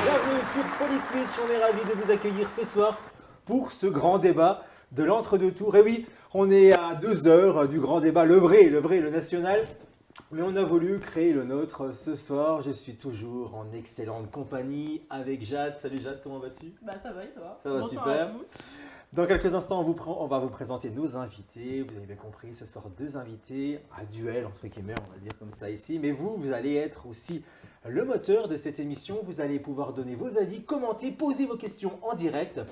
Bienvenue sur Polytwitch, on est ravis de vous accueillir ce soir pour ce grand débat de l'entre-deux tours. Et oui, on est à 2 heures du grand débat, le vrai, le national. Mais on a voulu créer le nôtre ce soir. Je suis toujours en excellente compagnie avec Jade. Salut Jade, comment vas-tu? Bah ça va et toi? Ça va. Bonsoir super. à tous. Dans quelques instants, on va vous présenter nos invités. Vous avez bien compris, ce soir 2 invités, un duel entre guillemets, on va le dire comme ça ici. Mais vous allez être aussi le moteur de cette émission. Vous allez pouvoir donner vos avis, commenter, poser vos questions en direct.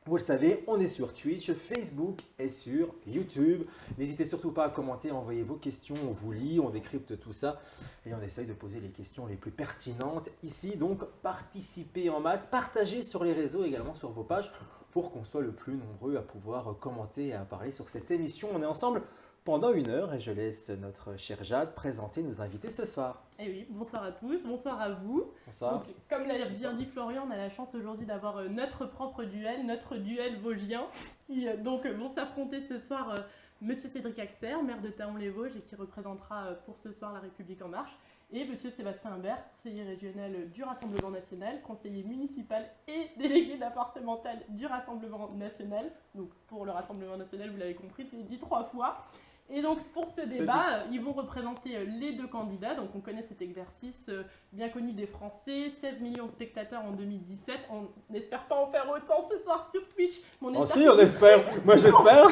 Vous le savez, on est sur Twitch, Facebook et sur YouTube. N'hésitez surtout pas à commenter, à envoyer vos questions. On vous lit, on décrypte tout ça et on essaye de poser les questions les plus pertinentes ici. Donc, participez en masse, partagez sur les réseaux, également sur vos pages, pour qu'on soit le plus nombreux à pouvoir commenter et à parler sur cette émission. On est ensemble pendant 1 heure et je laisse notre chère Jade présenter nos invités ce soir. Et oui, bonsoir à tous, bonsoir à vous. Bonsoir. Donc, comme l'a bien dit Florian, on a la chance aujourd'hui d'avoir notre propre duel, notre duel vosgien, qui donc vont s'affronter ce soir Monsieur Cédric Axer, maire de Thaon-les-Vosges et qui représentera pour ce soir La République En Marche, et Monsieur Sébastien Imbert, conseiller régional du Rassemblement National, conseiller municipal et délégué départemental du Rassemblement National. Donc pour le Rassemblement National, vous l'avez compris, je l'ai dit 3 fois. Et donc pour ce débat, ils vont représenter les 2 candidats. Donc on connaît cet exercice bien connu des Français, 16 millions de spectateurs en 2017. On n'espère pas en faire autant ce soir sur Twitch. Mais Oh si, on espère. Moi j'espère.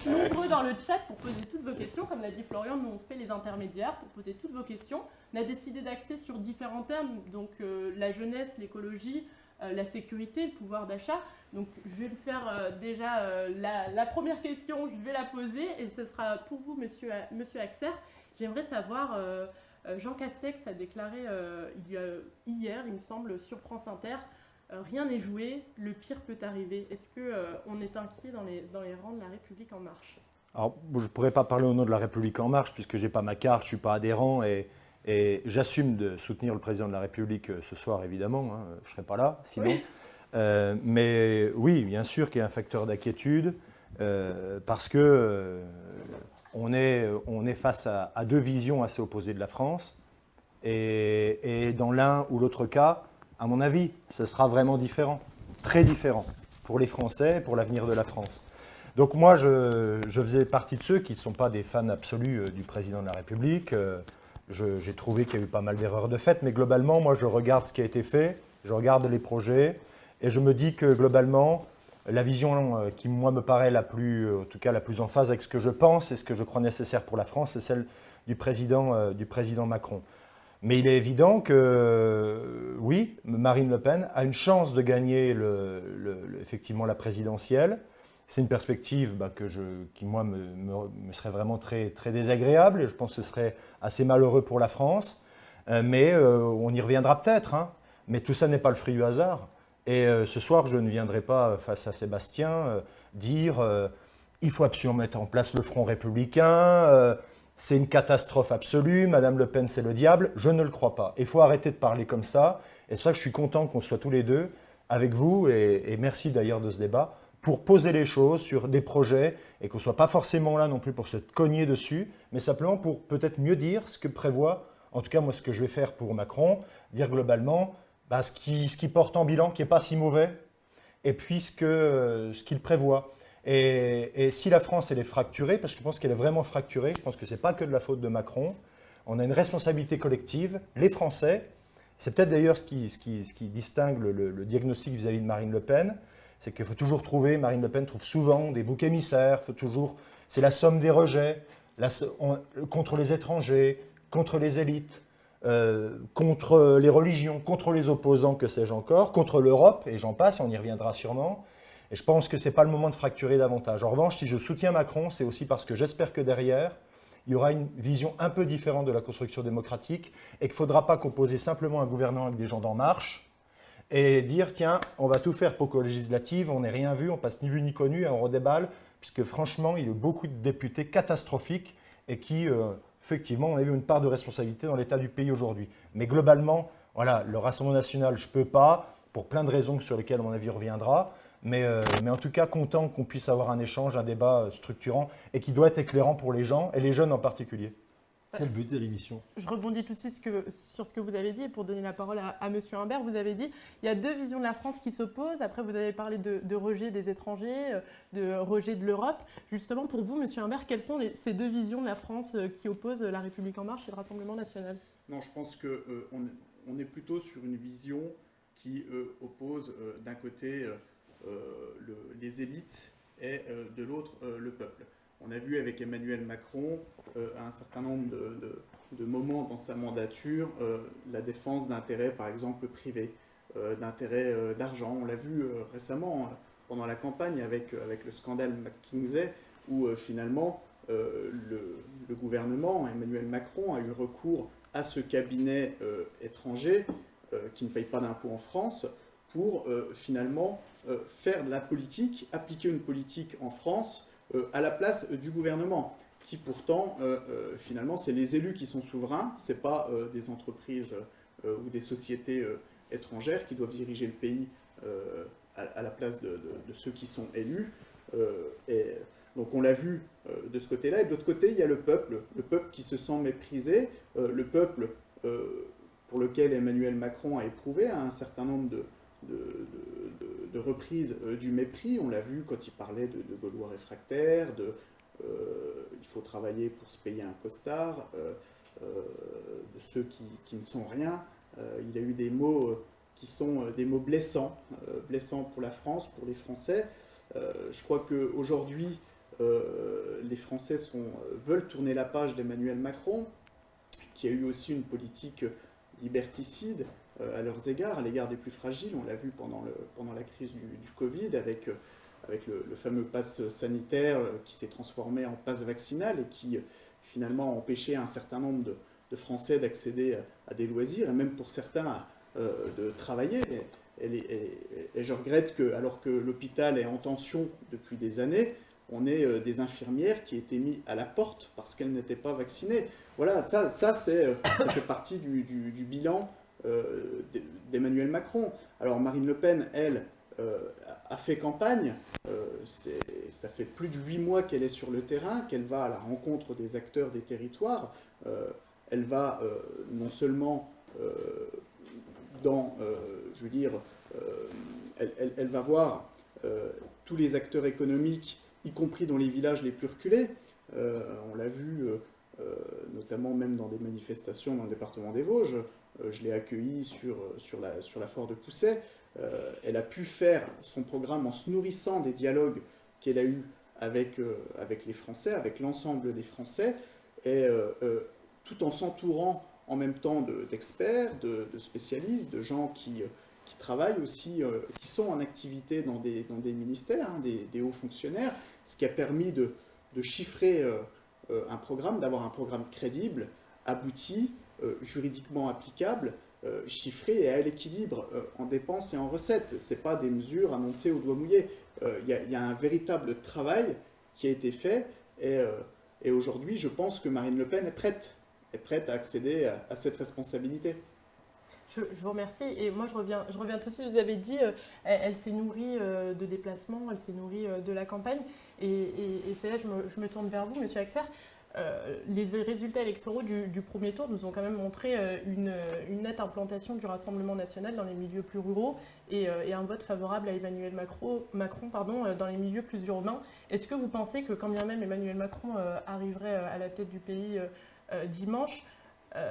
Nombreux dans le chat pour poser toutes vos questions. Comme l'a dit Florian, nous on se fait les intermédiaires pour poser toutes vos questions. On a décidé d'axer sur différents thèmes, donc la jeunesse, l'écologie, la sécurité, le pouvoir d'achat. Donc je vais le faire déjà, la première question, je vais la poser et ce sera pour vous, monsieur Axer. J'aimerais savoir, Jean Castex a déclaré hier, il me semble, sur France Inter, rien n'est joué, le pire peut arriver. Est-ce qu'on est inquiet dans les rangs de La République En Marche? Alors, je ne pourrais pas parler au nom de La République En Marche puisque je n'ai pas ma carte, je ne suis pas adhérent et j'assume de soutenir le président de la République ce soir, évidemment, hein, je ne serai pas là sinon. Oui. Mais oui, bien sûr qu'il y a un facteur d'inquiétude parce que on est face à 2 visions assez opposées de la France et dans l'un ou l'autre cas, à mon avis, ce sera vraiment différent, très différent pour les Français, pour l'avenir de la France. Donc moi, je faisais partie de ceux qui ne sont pas des fans absolus du président de la République. J'ai trouvé qu'il y a eu pas mal d'erreurs de fait, mais globalement, moi, je regarde ce qui a été fait, je regarde les projets, et je me dis que globalement, la vision qui, moi, me paraît en tout cas la plus en phase avec ce que je pense et ce que je crois nécessaire pour la France, c'est celle du président Macron. Mais il est évident que, oui, Marine Le Pen a une chance de gagner effectivement la présidentielle. C'est une perspective qui, moi, me serait vraiment très, très désagréable et je pense que ce serait assez malheureux pour la France. Mais on y reviendra peut-être. Hein. Mais tout ça n'est pas le fruit du hasard. Et ce soir, je ne viendrai pas face à Sébastien dire il faut absolument mettre en place le Front républicain, c'est une catastrophe absolue, Madame Le Pen c'est le diable. Je ne le crois pas. Il faut arrêter de parler comme ça. Et c'est pour ça que je suis content qu'on soit tous les deux avec vous et merci d'ailleurs de ce débat, pour poser les choses sur des projets et qu'on ne soit pas forcément là non plus pour se cogner dessus, mais simplement pour peut-être mieux dire ce que prévoit, en tout cas moi ce que je vais faire pour Macron, dire globalement ce qui porte en bilan, qui n'est pas si mauvais, et puis ce qu'il prévoit. Et si la France elle est fracturée, parce que je pense qu'elle est vraiment fracturée, je pense que ce n'est pas que de la faute de Macron, on a une responsabilité collective, les Français, c'est peut-être d'ailleurs ce qui distingue le diagnostic vis-à-vis de Marine Le Pen, c'est qu'il faut toujours trouver, Marine Le Pen trouve souvent des boucs émissaires, c'est la somme des rejets, contre les étrangers, contre les élites, contre les religions, contre les opposants, que sais-je encore, contre l'Europe, et j'en passe, on y reviendra sûrement. Et je pense que ce n'est pas le moment de fracturer davantage. En revanche, si je soutiens Macron, c'est aussi parce que j'espère que derrière, il y aura une vision un peu différente de la construction démocratique et qu'il ne faudra pas composer simplement un gouvernement avec des gens d'En Marche, et dire, tiens, on va tout faire pour qu'aux législatives, on n'ait rien vu, on passe ni vu ni connu et on redéballe, puisque franchement, il y a eu beaucoup de députés catastrophiques et qui, effectivement, ont eu une part de responsabilité dans l'état du pays aujourd'hui. Mais globalement, voilà, le Rassemblement national, je ne peux pas, pour plein de raisons sur lesquelles, à mon avis, on reviendra, mais en tout cas, content qu'on puisse avoir un échange, un débat structurant et qui doit être éclairant pour les gens, et les jeunes en particulier. C'est le but de l'émission. Je rebondis tout de suite sur ce que vous avez dit, et pour donner la parole à Monsieur Imbert, vous avez dit il y a deux visions de la France qui s'opposent. Après, vous avez parlé de rejet des étrangers, de rejet de l'Europe. Justement, pour vous, Monsieur Imbert, quelles sont ces deux visions de la France qui opposent La République En Marche et le Rassemblement National? Non, je pense qu'on est plutôt sur une vision qui oppose d'un côté les élites et de l'autre le peuple. On a vu avec Emmanuel Macron, à un certain nombre de moments dans sa mandature, la défense d'intérêts, par exemple, privés, d'intérêts d'argent. On l'a vu récemment pendant la campagne avec le scandale McKinsey, où finalement le gouvernement, Emmanuel Macron, a eu recours à ce cabinet étranger qui ne paye pas d'impôts en France pour finalement faire de la politique, appliquer une politique en France à la place du gouvernement, qui pourtant, finalement, c'est les élus qui sont souverains, ce n'est pas des entreprises ou des sociétés étrangères qui doivent diriger le pays à la place de ceux qui sont élus. Et donc on l'a vu de ce côté-là, et de l'autre côté, il y a le peuple qui se sent méprisé, le peuple pour lequel Emmanuel Macron a éprouvé un certain nombre de reprises du mépris. On l'a vu quand il parlait de Gaulois réfractaires, il faut travailler pour se payer un costard, de ceux qui ne sont rien. Il a eu des mots qui sont des mots blessants pour la France, pour les Français. Je crois qu'aujourd'hui, les Français veulent tourner la page d'Emmanuel Macron, qui a eu aussi une politique liberticide à leurs égards, à l'égard des plus fragiles. On l'a vu pendant la crise du Covid, avec le fameux pass sanitaire qui s'est transformé en pass vaccinal et qui finalement a empêché un certain nombre de Français d'accéder à des loisirs, et même pour certains de travailler. Et je regrette que, alors que l'hôpital est en tension depuis des années, on ait des infirmières qui étaient mises à la porte parce qu'elles n'étaient pas vaccinées. Voilà, ça fait partie du bilan d'Emmanuel Macron. Alors Marine Le Pen, elle, a fait campagne. Ça fait plus de 8 mois qu'elle est sur le terrain, qu'elle va à la rencontre des acteurs des territoires. Elle va non seulement elle va voir tous les acteurs économiques, y compris dans les villages les plus reculés. On l'a vu notamment même dans des manifestations dans le département des Vosges. Je l'ai accueillie sur la foire de Pousset. Elle a pu faire son programme en se nourrissant des dialogues qu'elle a eus avec les Français, avec l'ensemble des Français, et tout en s'entourant en même temps d'experts, de spécialistes, de gens qui travaillent aussi, qui sont en activité dans des ministères, des hauts fonctionnaires, ce qui a permis de chiffrer un programme, d'avoir un programme crédible, abouti, juridiquement applicable, chiffré et à l'équilibre en dépenses et en recettes. Ce n'est pas des mesures annoncées au doigt mouillé. Il y a un véritable travail qui a été fait, et aujourd'hui, je pense que Marine Le Pen est prête à accéder à cette responsabilité. Je vous remercie. Et moi, je reviens tout de suite. Vous avez dit, elle s'est nourrie de déplacements, elle s'est nourrie de la campagne. Et c'est là que je me tourne vers vous, Monsieur Axer. Les résultats électoraux du premier tour nous ont quand même montré une nette implantation du Rassemblement national dans les milieux plus ruraux et un vote favorable à Emmanuel Macron dans les milieux plus urbains. Est-ce que vous pensez que quand bien même Emmanuel Macron arriverait à la tête du pays dimanche,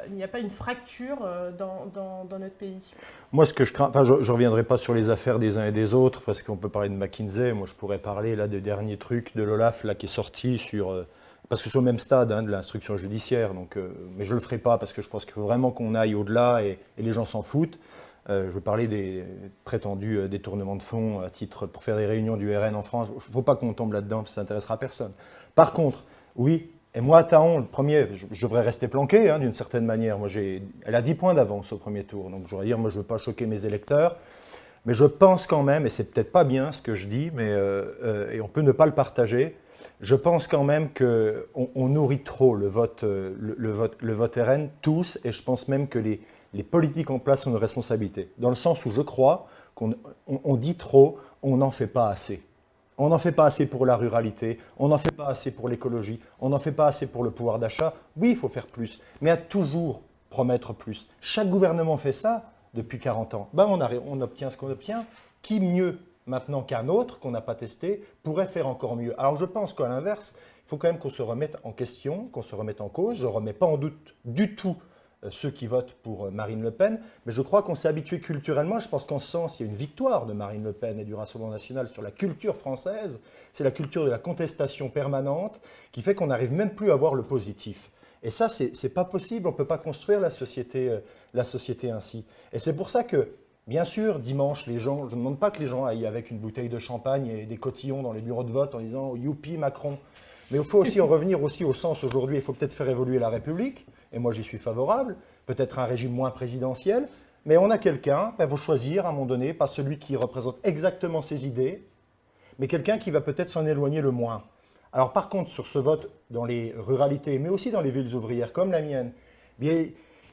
il n'y a pas une fracture dans notre pays? Moi, ce que je crains, je ne reviendrai pas sur les affaires des uns et des autres, parce qu'on peut parler de McKinsey. Moi, je pourrais parler là des derniers trucs de l'OLAF là, qui est sorti sur... parce que c'est au même stade de l'instruction judiciaire. Donc, mais je ne le ferai pas, parce que je pense qu'il faut vraiment qu'on aille au-delà, et les gens s'en foutent. Je veux parler des prétendus détournements de fonds à titre pour faire des réunions du RN en France. Il ne faut pas qu'on tombe là-dedans, parce que ça n'intéressera personne. Par contre, oui... Et moi, à Taon, le premier, je devrais rester planqué d'une certaine manière. Moi, elle a 10 points d'avance au premier tour. Donc, j'aurais dire, moi, je ne veux pas choquer mes électeurs. Mais je pense quand même, et c'est peut-être pas bien ce que je dis, mais, et on peut ne pas le partager, je pense quand même qu'on nourrit trop le vote RN, tous, et je pense même que les politiques en place ont une responsabilité. Dans le sens où je crois qu'on dit trop, on n'en fait pas assez. On n'en fait pas assez pour la ruralité, on n'en fait pas assez pour l'écologie, on n'en fait pas assez pour le pouvoir d'achat. Oui, il faut faire plus, mais à toujours promettre plus. Chaque gouvernement fait ça depuis 40 ans. Ben, on obtient ce qu'on obtient. Qui mieux maintenant qu'un autre qu'on n'a pas testé pourrait faire encore mieux? Alors je pense qu'à l'inverse, il faut quand même qu'on se remette en question, qu'on se remette en cause. Je ne remets pas en doute du tout ceux qui votent pour Marine Le Pen, mais je crois qu'on s'est habitué culturellement, je pense qu'en ce sens, il y a une victoire de Marine Le Pen et du Rassemblement national sur la culture française, c'est la culture de la contestation permanente qui fait qu'on n'arrive même plus à voir le positif. Et ça, c'est pas possible, on ne peut pas construire la société ainsi. Et c'est pour ça que, bien sûr, dimanche, je ne demande pas que les gens aillent avec une bouteille de champagne et des cotillons dans les bureaux de vote en disant « Youpi, Macron ». Mais il faut aussi en revenir aussi au sens aujourd'hui, il faut peut-être faire évoluer la République, et moi j'y suis favorable, peut-être un régime moins présidentiel, mais on a quelqu'un, il faut choisir à un moment donné, pas celui qui représente exactement ses idées, mais quelqu'un qui va peut-être s'en éloigner le moins. Alors par contre, sur ce vote dans les ruralités, mais aussi dans les villes ouvrières comme la mienne, bien,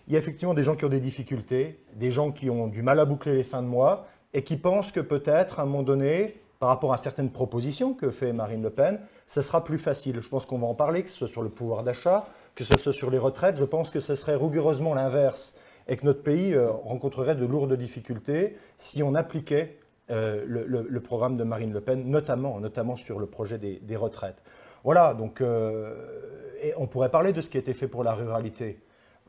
il y a effectivement des gens qui ont des difficultés, des gens qui ont du mal à boucler les fins de mois, et qui pensent que peut-être à un moment donné, par rapport à certaines propositions que fait Marine Le Pen, ce sera plus facile. Je pense qu'on va en parler, que ce soit sur le pouvoir d'achat, que ce soit sur les retraites. Je pense que ce serait rigoureusement l'inverse et que notre pays rencontrerait de lourdes difficultés si on appliquait le programme de Marine Le Pen, notamment sur le projet des retraites. Voilà, donc et on pourrait parler de ce qui a été fait pour la ruralité.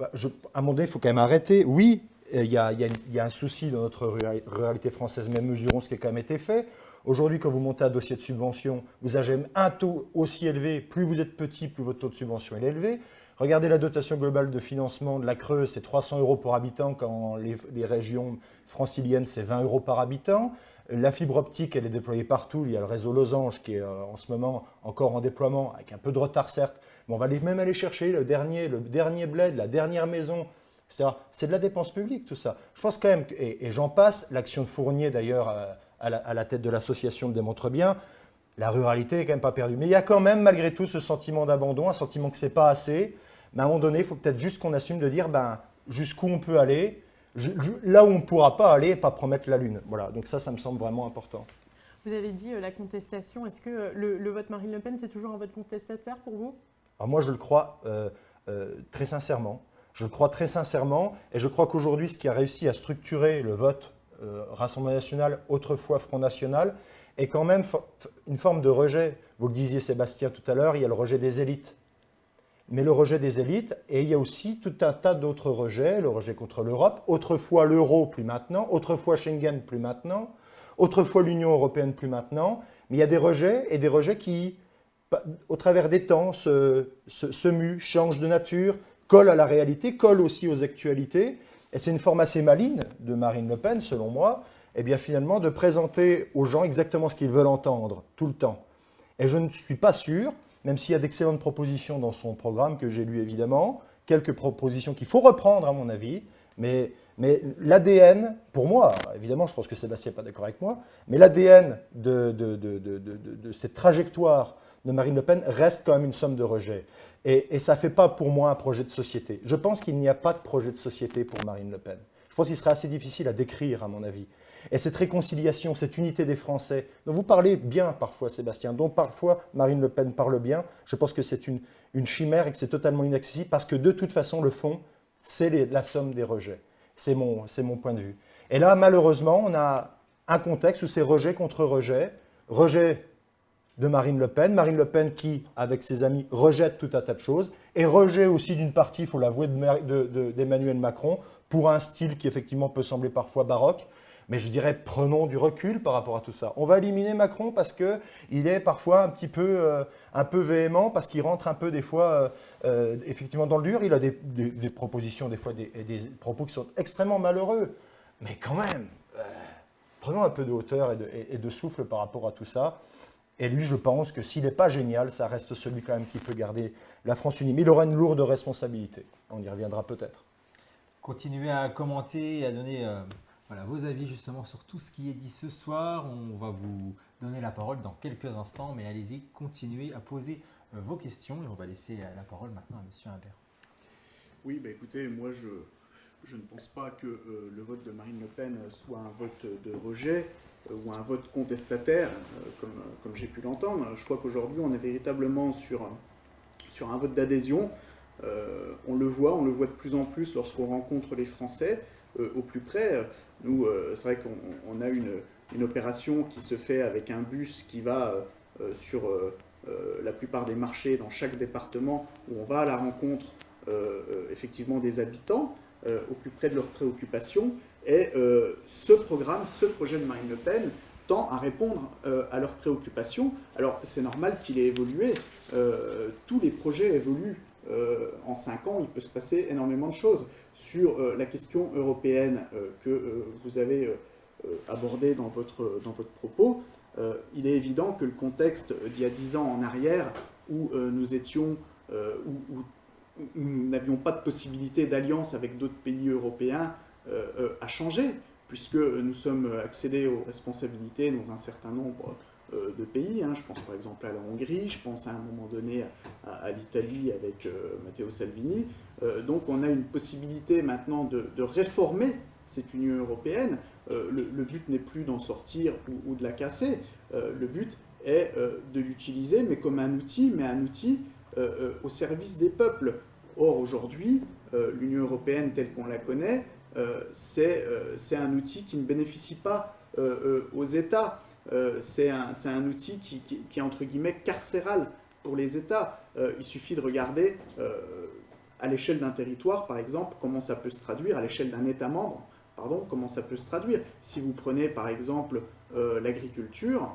À un moment donné, il faut quand même arrêter. Oui, il y a un souci dans notre ruralité française, mais mesurons ce qui a quand même été fait. Aujourd'hui, quand vous montez un dossier de subvention, vous avez un taux aussi élevé, plus vous êtes petit, plus votre taux de subvention est élevé. Regardez la dotation globale de financement de la Creuse, c'est 300 € par habitant, quand les régions franciliennes, c'est 20 € par habitant. La fibre optique, elle est déployée partout. Il y a le réseau Losange qui est en ce moment encore en déploiement, avec un peu de retard certes, mais on va même aller chercher le dernier bled, la dernière maison. C'est de la dépense publique, tout ça. Je pense quand même, et j'en passe, l'action de Fournier d'ailleurs à la tête de l'association le démontre bien, la ruralité n'est quand même pas perdue. Mais il y a quand même malgré tout ce sentiment d'abandon, un sentiment que ce n'est pas assez. Mais à un moment donné, il faut peut-être juste qu'on assume de dire jusqu'où on peut aller, là où on ne pourra pas aller et pas promettre la lune. Voilà, donc ça me semble vraiment important. Vous avez dit la contestation. Est-ce que le vote Marine Le Pen, c'est toujours un vote contestataire pour vous? Alors moi, je le crois très sincèrement. Je le crois très sincèrement et je crois qu'aujourd'hui, ce qui a réussi à structurer le vote Rassemblement national, autrefois Front National, est quand même une forme de rejet. Vous le disiez, Sébastien, tout à l'heure, il y a le rejet des élites. Mais le rejet des élites, et il y a aussi tout un tas d'autres rejets, le rejet contre l'Europe, autrefois l'euro, plus maintenant, autrefois Schengen, plus maintenant, autrefois l'Union européenne, plus maintenant, mais il y a des rejets, et des rejets qui, au travers des temps, se muent, changent de nature, collent à la réalité, collent aussi aux actualités, et c'est une forme assez maligne de Marine Le Pen, selon moi, et bien finalement de présenter aux gens exactement ce qu'ils veulent entendre, tout le temps. Et je ne suis pas sûr, même s'il y a d'excellentes propositions dans son programme que j'ai lu évidemment, quelques propositions qu'il faut reprendre à mon avis, mais l'ADN, pour moi, évidemment je pense que Sébastien n'est pas d'accord avec moi, mais l'ADN de cette trajectoire de Marine Le Pen reste quand même une somme de rejet. Et ça ne fait pas pour moi un projet de société. Je pense qu'il n'y a pas de projet de société pour Marine Le Pen. Je pense qu'il serait assez difficile à décrire à mon avis. Et cette réconciliation, cette unité des Français, dont vous parlez bien parfois, Sébastien, dont parfois Marine Le Pen parle bien, je pense que c'est une chimère et que c'est totalement inaccessible parce que de toute façon, le fond, c'est la somme des rejets. C'est mon point de vue. Et là, malheureusement, on a un contexte où c'est rejet contre rejet. Rejet de Marine Le Pen qui, avec ses amis, rejette tout un tas de choses, et rejet aussi d'une partie, il faut l'avouer, d'Emmanuel Macron, pour un style qui effectivement peut sembler parfois baroque. Mais je dirais, prenons du recul par rapport à tout ça. On va éliminer Macron parce qu'il est parfois un peu véhément, parce qu'il rentre un peu des fois effectivement dans le dur. Il a des propositions, des fois des propos qui sont extrêmement malheureux. Mais quand même, prenons un peu de hauteur et de souffle par rapport à tout ça. Et lui, je pense que s'il n'est pas génial, ça reste celui quand même qui peut garder la France unie. Mais il aura une lourde responsabilité. On y reviendra peut-être. Continuez à commenter et à donner vos avis justement sur tout ce qui est dit ce soir. On va vous donner la parole dans quelques instants, mais allez-y, continuez à poser vos questions et on va laisser la parole maintenant à M. Imbert. Oui, écoutez, moi je ne pense pas que le vote de Marine Le Pen soit un vote de rejet. ou un vote contestataire, comme j'ai pu l'entendre. Je crois qu'aujourd'hui, on est véritablement sur un vote d'adhésion. On le voit de plus en plus lorsqu'on rencontre les Français au plus près. Nous, c'est vrai qu'on a une opération qui se fait avec un bus qui va sur la plupart des marchés dans chaque département, où on va à la rencontre effectivement des habitants au plus près de leurs préoccupations. Et ce projet de Marine Le Pen tend à répondre à leurs préoccupations. Alors c'est normal qu'il ait évolué. Tous les projets évoluent. En 5 ans, il peut se passer énormément de choses. Sur la question européenne que vous avez abordée dans votre propos, il est évident que le contexte d'il y a 10 ans en arrière, où nous étions, où nous n'avions pas de possibilité d'alliance avec d'autres pays européens, a changé, puisque nous sommes accédés aux responsabilités dans un certain nombre de pays. Je pense par exemple à la Hongrie, je pense à un moment donné à l'Italie avec Matteo Salvini. Donc on a une possibilité maintenant de réformer cette Union européenne. Le but n'est plus d'en sortir ou de la casser. Le but est de l'utiliser, mais comme un outil, au service des peuples. Or aujourd'hui, l'Union européenne telle qu'on la connaît, c'est un outil qui ne bénéficie pas aux États. C'est un outil qui est entre guillemets carcéral pour les États. Il suffit de regarder à l'échelle d'un territoire, par exemple, comment ça peut se traduire, à l'échelle d'un État membre, pardon, comment ça peut se traduire. Si vous prenez par exemple l'agriculture,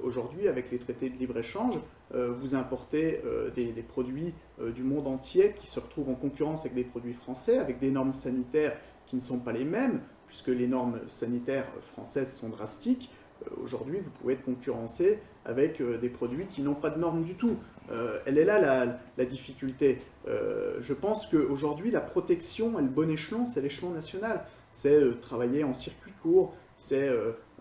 aujourd'hui avec les traités de libre-échange, vous importez des produits du monde entier qui se retrouvent en concurrence avec des produits français, avec des normes sanitaires qui ne sont pas les mêmes, puisque les normes sanitaires françaises sont drastiques. Aujourd'hui, vous pouvez être concurrencé avec des produits qui n'ont pas de normes du tout. Elle est là la difficulté. Je pense qu'aujourd'hui, la protection et le bon échelon, c'est l'échelon national. C'est travailler en circuit court,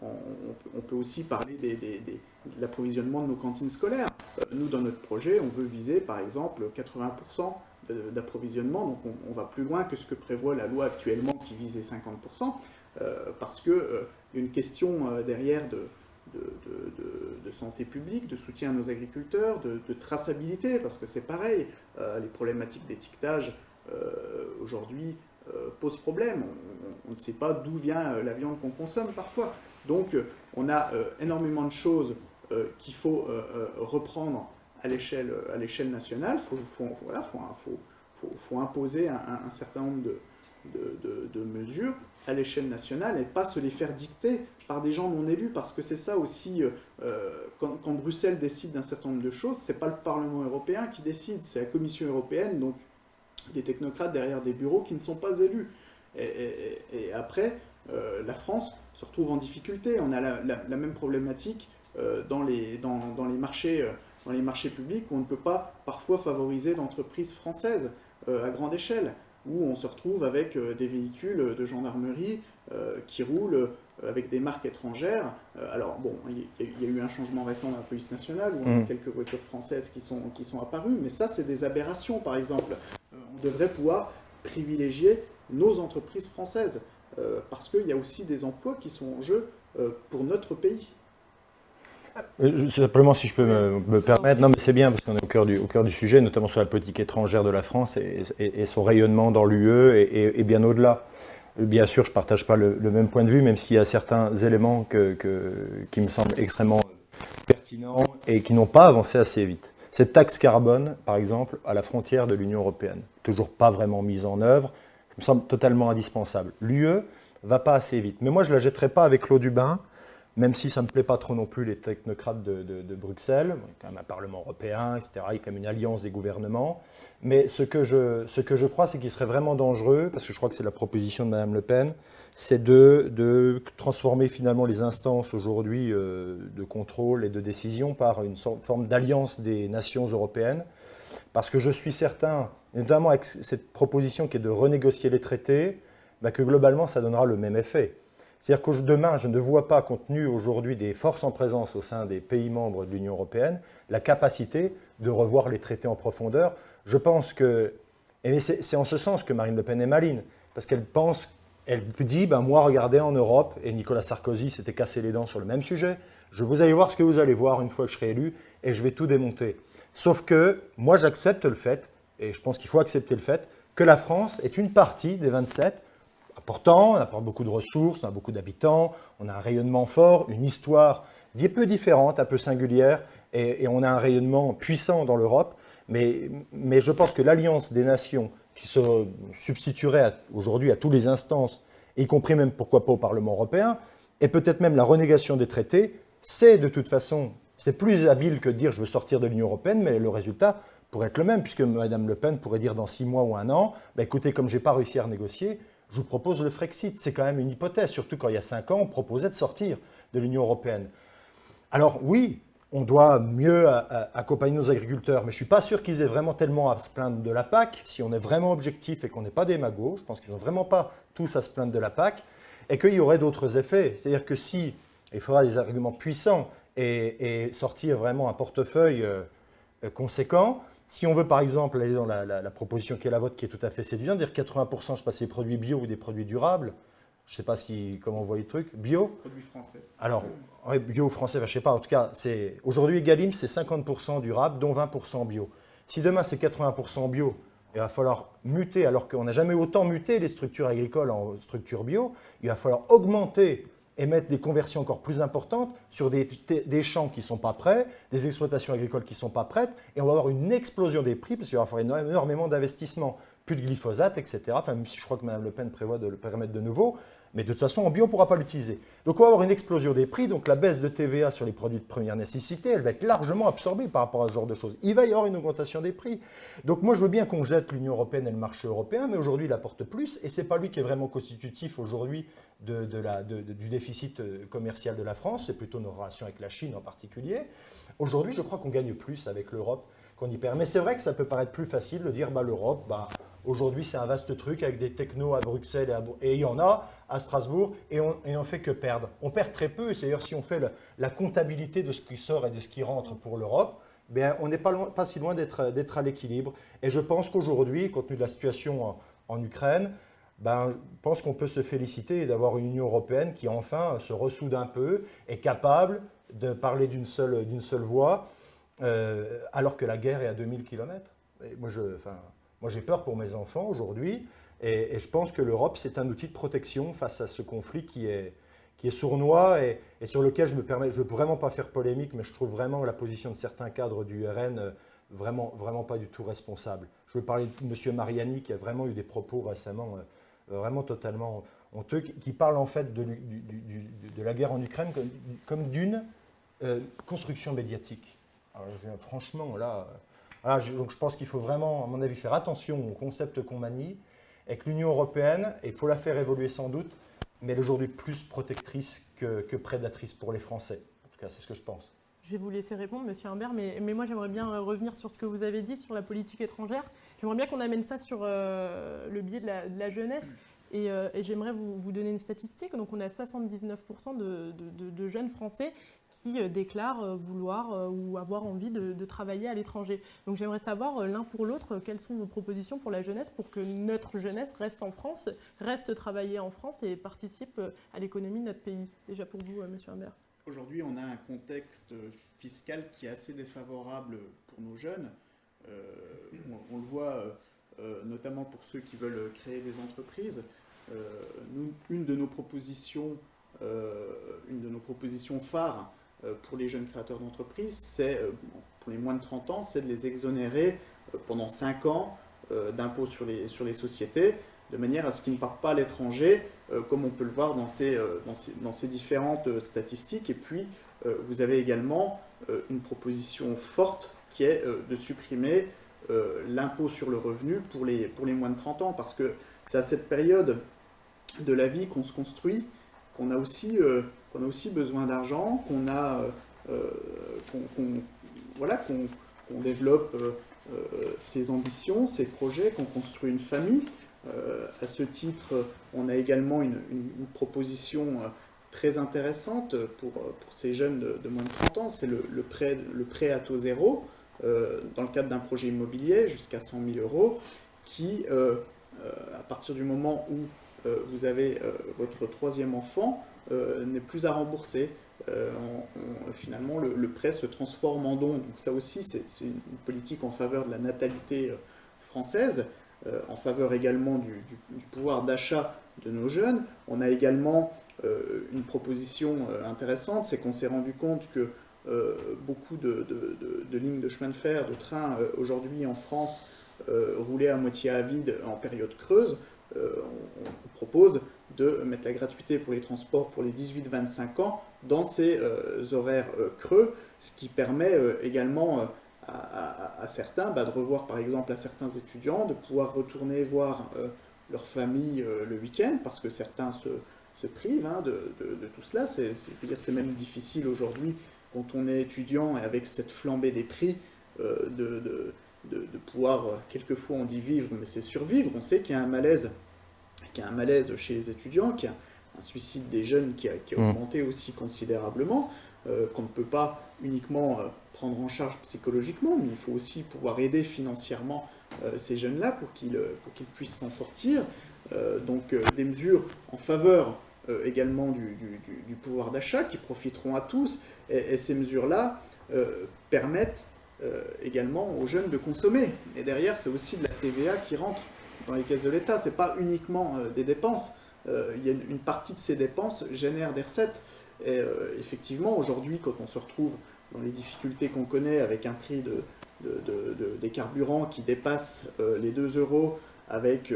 on peut aussi parler de l'approvisionnement de nos cantines scolaires. Nous, dans notre projet, on veut viser, par exemple, 80% d'approvisionnement. Donc, on va plus loin que ce que prévoit la loi actuellement qui visait 50%, parce qu'il y a une question derrière de santé publique, de soutien à nos agriculteurs, de traçabilité, parce que c'est pareil, les problématiques d'étiquetage aujourd'hui posent problème. On ne sait pas d'où vient la viande qu'on consomme parfois. Donc on a énormément de choses qu'il faut reprendre à l'échelle nationale. Faut imposer un certain nombre de mesures à l'échelle nationale et pas se les faire dicter par des gens non élus, parce que c'est ça aussi, quand Bruxelles décide d'un certain nombre de choses, c'est pas le Parlement européen qui décide, c'est la Commission européenne, donc des technocrates derrière des bureaux qui ne sont pas élus. Et après, la France se retrouve en difficulté. On a la même problématique dans les marchés publics, où on ne peut pas parfois favoriser d'entreprises françaises à grande échelle, où on se retrouve avec des véhicules de gendarmerie qui roulent avec des marques étrangères. Alors bon, il y a eu un changement récent dans la police nationale, où on a quelques voitures françaises qui sont apparues, mais ça c'est des aberrations par exemple. On devrait pouvoir privilégier nos entreprises françaises, parce qu'il y a aussi des emplois qui sont en jeu pour notre pays. Simplement, si je peux me permettre, non mais c'est bien parce qu'on est au cœur du sujet, notamment sur la politique étrangère de la France et son rayonnement dans l'UE et bien au-delà. Bien sûr, je ne partage pas le même point de vue, même s'il y a certains éléments qui me semblent extrêmement pertinents et qui n'ont pas avancé assez vite. Cette taxe carbone, par exemple, à la frontière de l'Union européenne, toujours pas vraiment mise en œuvre, me semble totalement indispensable. L'UE va pas assez vite. Mais moi, je ne la jetterai pas avec l'eau du bain, même si ça ne me plaît pas trop non plus les technocrates de Bruxelles. Il y a quand même un Parlement européen, etc. Il y a quand même une alliance des gouvernements. Mais ce que je crois, c'est qu'il serait vraiment dangereux, parce que je crois que c'est la proposition de Mme Le Pen, c'est de transformer finalement les instances aujourd'hui de contrôle et de décision par une forme d'alliance des nations européennes. Parce que je suis certain, notamment avec cette proposition qui est de renégocier les traités, que globalement ça donnera le même effet. C'est-à-dire que demain, je ne vois pas, compte tenu aujourd'hui des forces en présence au sein des pays membres de l'Union européenne, la capacité de revoir les traités en profondeur. Je pense que, et c'est en ce sens que Marine Le Pen est maligne, parce qu'elle pense, Elle dit, ben moi, regardez, en Europe, et Nicolas Sarkozy s'était cassé les dents sur le même sujet, vous allez voir ce que vous allez voir une fois que je serai élu, et je vais tout démonter. Sauf que moi, j'accepte le fait, et je pense qu'il faut accepter le fait, que la France est une partie des 27, important, on apporte beaucoup de ressources, on a beaucoup d'habitants, on a un rayonnement fort, une histoire un peu différente, un peu singulière, et on a un rayonnement puissant dans l'Europe, mais je pense que l'alliance des nations qui se substituerait aujourd'hui à toutes les instances, y compris même, pourquoi pas, au Parlement européen, et peut-être même la renégation des traités, c'est de toute façon, c'est plus habile que de dire je veux sortir de l'Union européenne, mais le résultat pourrait être le même, puisque Mme Le Pen pourrait dire dans 6 mois ou 1 an, bah, écoutez, comme je n'ai pas réussi à renégocier, je vous propose le Frexit. C'est quand même une hypothèse, surtout quand il y a 5 ans, on proposait de sortir de l'Union européenne. Alors oui, on doit mieux accompagner nos agriculteurs, mais je ne suis pas sûr qu'ils aient vraiment tellement à se plaindre de la PAC, si on est vraiment objectif et qu'on n'est pas des magots, je pense qu'ils n'ont vraiment pas tous à se plaindre de la PAC, et qu'il y aurait d'autres effets. C'est-à-dire que si il faudra des arguments puissants et sortir vraiment un portefeuille conséquent, si on veut par exemple aller dans la proposition qui est la vôtre, qui est tout à fait séduisante, dire 80% je passe des produits bio ou des produits durables, je ne sais pas comment vous voyez le truc, bio. Produits français. Alors, ouais, bio français, je ne sais pas, en tout cas, aujourd'hui Egalim, c'est 50% durable, dont 20% bio. Si demain c'est 80% bio, il va falloir muter, alors qu'on n'a jamais autant muté les structures agricoles en structures bio, il va falloir augmenter et mettre des conversions encore plus importantes sur des champs qui ne sont pas prêts, des exploitations agricoles qui ne sont pas prêtes, et on va avoir une explosion des prix, parce qu'il va falloir énormément d'investissements, plus de glyphosate, etc. Enfin, même si je crois que Mme Le Pen prévoit de le permettre de nouveau, mais de toute façon, en bio, on ne pourra pas l'utiliser. Donc on va avoir une explosion des prix, donc la baisse de TVA sur les produits de première nécessité, elle va être largement absorbée par rapport à ce genre de choses. Il va y avoir une augmentation des prix. Donc moi, je veux bien qu'on jette l'Union européenne et le marché européen, mais aujourd'hui, il apporte plus, et ce n'est pas lui qui est vraiment constitutif aujourd'hui du déficit commercial de la France, c'est plutôt nos relations avec la Chine en particulier. Aujourd'hui, je crois qu'on gagne plus avec l'Europe qu'on y perd. Mais c'est vrai que ça peut paraître plus facile de dire l'Europe, aujourd'hui c'est un vaste truc avec des technos à Bruxelles et il y en a à Strasbourg et on ne fait que perdre. On perd très peu, c'est-à-dire si on fait la comptabilité de ce qui sort et de ce qui rentre pour l'Europe, on n'est pas si loin d'être à l'équilibre. Et je pense qu'aujourd'hui, compte tenu de la situation en Ukraine, je pense qu'on peut se féliciter d'avoir une Union européenne qui enfin se ressoude un peu, est capable de parler d'une seule voix, alors que la guerre est à 2000 km. Et moi, j'ai peur pour mes enfants aujourd'hui, et je pense que l'Europe, c'est un outil de protection face à ce conflit qui est sournois et sur lequel je ne veux vraiment pas faire polémique, mais je trouve vraiment la position de certains cadres du RN vraiment, vraiment pas du tout responsable. Je veux parler de M. Mariani, qui a vraiment eu des propos récemment vraiment totalement honteux, qui parle en fait de la guerre en Ukraine comme d'une construction médiatique. Alors, franchement, là, donc je pense qu'il faut vraiment, à mon avis, faire attention au concept qu'on manie, et que l'Union européenne, il faut la faire évoluer sans doute, mais elle est aujourd'hui plus protectrice que prédatrice pour les Français. En tout cas, c'est ce que je pense. Je vais vous laisser répondre, Monsieur Humbert, mais moi j'aimerais bien revenir sur ce que vous avez dit sur la politique étrangère. J'aimerais bien qu'on amène ça sur le biais de la jeunesse. Et j'aimerais vous donner une statistique. Donc on a 79% de jeunes Français qui déclarent vouloir ou avoir envie de travailler à l'étranger. Donc j'aimerais savoir l'un pour l'autre quelles sont vos propositions pour la jeunesse, pour que notre jeunesse reste en France, reste travailler en France et participe à l'économie de notre pays. Déjà pour vous, Monsieur Humbert. Aujourd'hui, on a un contexte fiscal qui est assez défavorable pour nos jeunes. On le voit notamment pour ceux qui veulent créer des entreprises. Une de nos propositions phares pour les jeunes créateurs d'entreprises, c'est, pour les moins de 30 ans, c'est de les exonérer pendant 5 ans d'impôts sur les sociétés, de manière à ce qu'ils ne partent pas à l'étranger, comme on peut le voir dans ces différentes statistiques. Et puis, vous avez également une proposition forte qui est de supprimer l'impôt sur le revenu pour les moins de 30 ans, parce que c'est à cette période de la vie qu'on se construit, qu'on a aussi besoin d'argent, qu'on développe ses ambitions, ses projets, qu'on construit une famille. À ce titre, on a également une proposition très intéressante pour ces jeunes de moins de 30 ans, c'est le prêt à taux zéro, dans le cadre d'un projet immobilier jusqu'à 100 000 euros, qui, à partir du moment où vous avez votre troisième enfant, n'est plus à rembourser. Finalement, le prêt se transforme en don. Donc ça aussi, c'est une politique en faveur de la natalité française, en faveur également du pouvoir d'achat de nos jeunes. On a également une proposition intéressante, c'est qu'on s'est rendu compte que beaucoup de lignes de chemin de fer, de trains aujourd'hui en France roulaient à moitié à vide en période creuse. On propose de mettre la gratuité pour les transports pour les 18-25 ans dans ces horaires creux, ce qui permet également à certains de revoir par exemple à certains étudiants, de pouvoir retourner voir leur famille le week-end, parce que certains se privent de tout cela. C'est même difficile aujourd'hui quand on est étudiant et avec cette flambée des prix de pouvoir, quelquefois on dit vivre, mais c'est survivre. On sait qu'il y a un malaise chez les étudiants, qu'il y a un suicide des jeunes qui a augmenté aussi considérablement, qu'on ne peut pas uniquement prendre en charge psychologiquement, mais il faut aussi pouvoir aider financièrement ces jeunes-là pour qu'ils puissent s'en sortir. Donc des mesures en faveur également du pouvoir d'achat qui profiteront à tous, et ces mesures-là permettent également aux jeunes de consommer. Et derrière, c'est aussi de la TVA qui rentre dans les caisses de l'État. Ce n'est pas uniquement des dépenses. Il y a une partie de ces dépenses génère des recettes. Et effectivement, aujourd'hui, quand on se retrouve dans les difficultés qu'on connaît avec un prix des carburants qui dépasse les 2 €, avec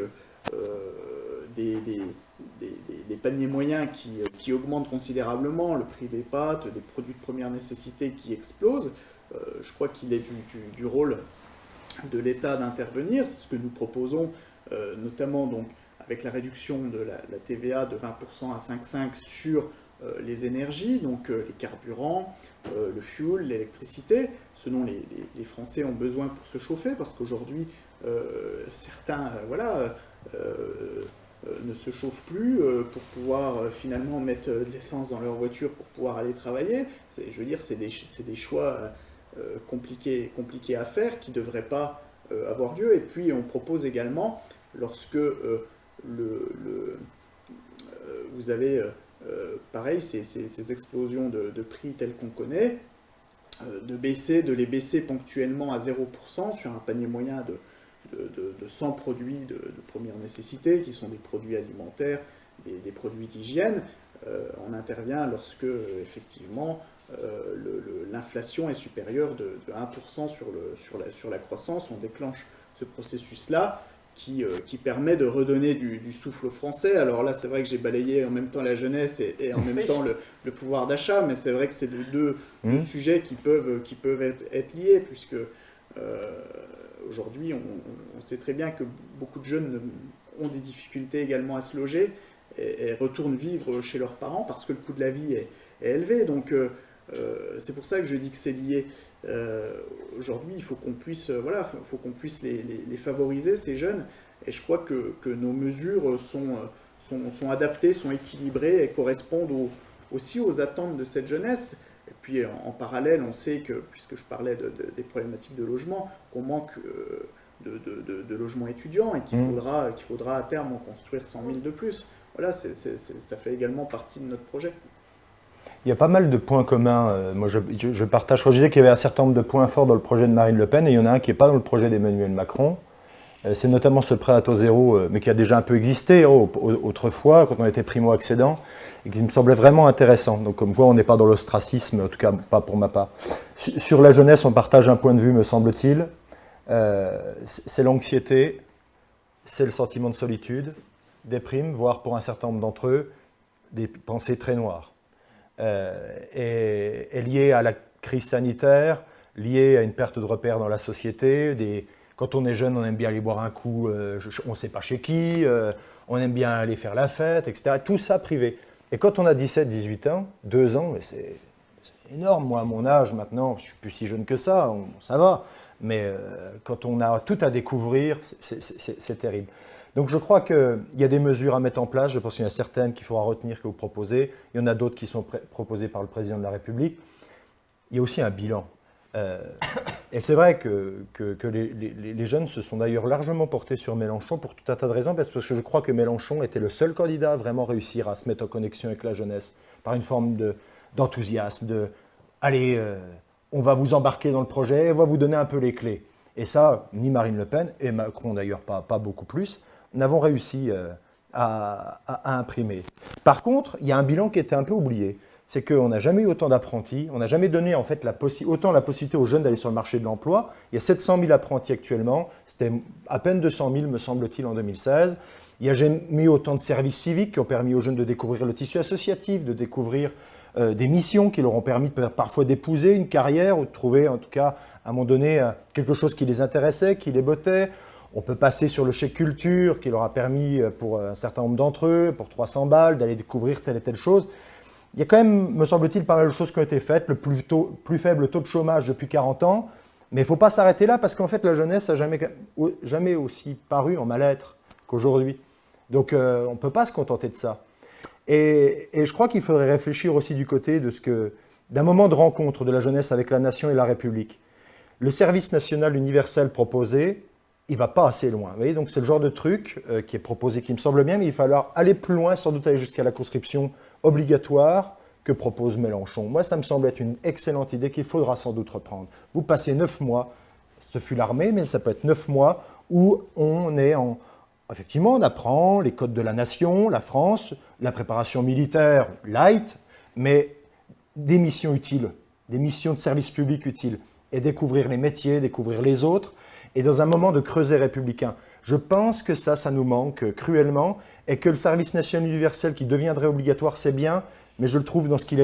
des paniers moyens qui augmentent considérablement, le prix des pâtes, des produits de première nécessité qui explosent, je crois qu'il est du rôle de l'État d'intervenir. C'est ce que nous proposons, notamment donc, avec la réduction de la TVA de 20% à 5,5% sur les énergies, donc les carburants, le fuel, l'électricité, ce dont les Français ont besoin pour se chauffer, parce qu'aujourd'hui, certains ne se chauffent plus pour pouvoir finalement mettre de l'essence dans leur voiture pour pouvoir aller travailler. Je veux dire, c'est des choix compliqués à faire qui ne devraient pas avoir lieu. Et puis on propose également, lorsque vous avez pareil, ces explosions de prix telles qu'on connaît, de les baisser ponctuellement à 0% sur un panier moyen de 100 produits de première nécessité, qui sont des produits alimentaires, des produits d'hygiène. On intervient lorsque, effectivement, l'inflation est supérieure de 1% sur la croissance. On déclenche ce processus-là qui permet de redonner du souffle aux Français. Alors là, c'est vrai que j'ai balayé en même temps la jeunesse et en même temps le pouvoir d'achat, mais c'est vrai que c'est deux sujets qui peuvent être liés, puisque aujourd'hui, on sait très bien que beaucoup de jeunes ont des difficultés également à se loger et retournent vivre chez leurs parents parce que le coût de la vie est élevé. Donc c'est pour ça que je dis que c'est lié. Aujourd'hui, il faut qu'on puisse, les favoriser, ces jeunes. Et je crois que nos mesures sont adaptées, sont équilibrées et correspondent aussi aux attentes de cette jeunesse. Et puis en parallèle, on sait que, puisque je parlais des problématiques de logement, qu'on manque de logements étudiants et qu'il faudra à terme en construire 100 000 de plus. Voilà, ça fait également partie de notre projet. Il y a pas mal de points communs. Moi, je partage. Je disais qu'il y avait un certain nombre de points forts dans le projet de Marine Le Pen, et il y en a un qui n'est pas dans le projet d'Emmanuel Macron. C'est notamment ce prêt à taux zéro, mais qui a déjà un peu existé autrefois, quand on était primo-accédant, et qui me semblait vraiment intéressant. Donc, comme quoi, on n'est pas dans l'ostracisme, en tout cas, pas pour ma part. Sur la jeunesse, on partage un point de vue, me semble-t-il. C'est l'anxiété, c'est le sentiment de solitude, des primes, voire pour un certain nombre d'entre eux, des pensées très noires. Et lié à la crise sanitaire, lié à une perte de repères dans la société. Quand on est jeune, on aime bien aller boire un coup, on ne sait pas chez qui, on aime bien aller faire la fête, etc. Tout ça privé. Et quand on a 17-18 ans, 2 ans, c'est énorme. Moi, à mon âge maintenant, je ne suis plus si jeune que ça, ça va. Mais quand on a tout à découvrir, c'est terrible. Donc je crois qu'il y a des mesures à mettre en place. Je pense qu'il y en a certaines qu'il faudra retenir, que vous proposez. Il y en a d'autres qui sont proposées par le président de la République. Il y a aussi un bilan. Et c'est vrai que les jeunes se sont d'ailleurs largement portés sur Mélenchon pour tout un tas de raisons, parce que je crois que Mélenchon était le seul candidat à vraiment réussir à se mettre en connexion avec la jeunesse, par une forme d'enthousiasme, allez, on va vous embarquer dans le projet, on va vous donner un peu les clés. Et ça, ni Marine Le Pen, et Macron d'ailleurs pas beaucoup plus, n'avons réussi à imprimer. Par contre, il y a un bilan qui était un peu oublié. C'est qu'on n'a jamais eu autant d'apprentis, on n'a jamais donné en fait autant la possibilité aux jeunes d'aller sur le marché de l'emploi. Il y a 700 000 apprentis actuellement, c'était à peine 200 000 me semble-t-il en 2016. Il n'y a jamais eu autant de services civiques qui ont permis aux jeunes de découvrir le tissu associatif, de découvrir des missions qui leur ont permis parfois d'épouser une carrière ou de trouver en tout cas à un moment donné quelque chose qui les intéressait, qui les bottait. On peut passer sur le chèque culture qui leur a permis pour un certain nombre d'entre eux, pour 300 balles, d'aller découvrir telle et telle chose. Il y a quand même, me semble-t-il, pas mal de choses qui ont été faites, le plus faible taux de chômage depuis 40 ans, mais il ne faut pas s'arrêter là parce qu'en fait la jeunesse n'a jamais aussi paru en mal-être qu'aujourd'hui. Donc on ne peut pas se contenter de ça. Et je crois qu'il faudrait réfléchir aussi du côté d'un moment de rencontre de la jeunesse avec la nation et la République. Le service national universel proposé, il ne va pas assez loin. Vous voyez, donc c'est le genre de truc qui est proposé, qui me semble bien, mais il va falloir aller plus loin, sans doute aller jusqu'à la conscription obligatoire que propose Mélenchon. Moi, ça me semble être une excellente idée qu'il faudra sans doute reprendre. Vous passez 9 mois, ce fut l'armée, mais ça peut être 9 mois où on est effectivement, on apprend les codes de la nation, la France, la préparation militaire light, mais des missions utiles, des missions de service public utiles, et découvrir les métiers, découvrir les autres, et dans un moment de creuset républicain. Je pense que ça nous manque cruellement, et que le service national universel qui deviendrait obligatoire, c'est bien, mais je le trouve dans ce qu'il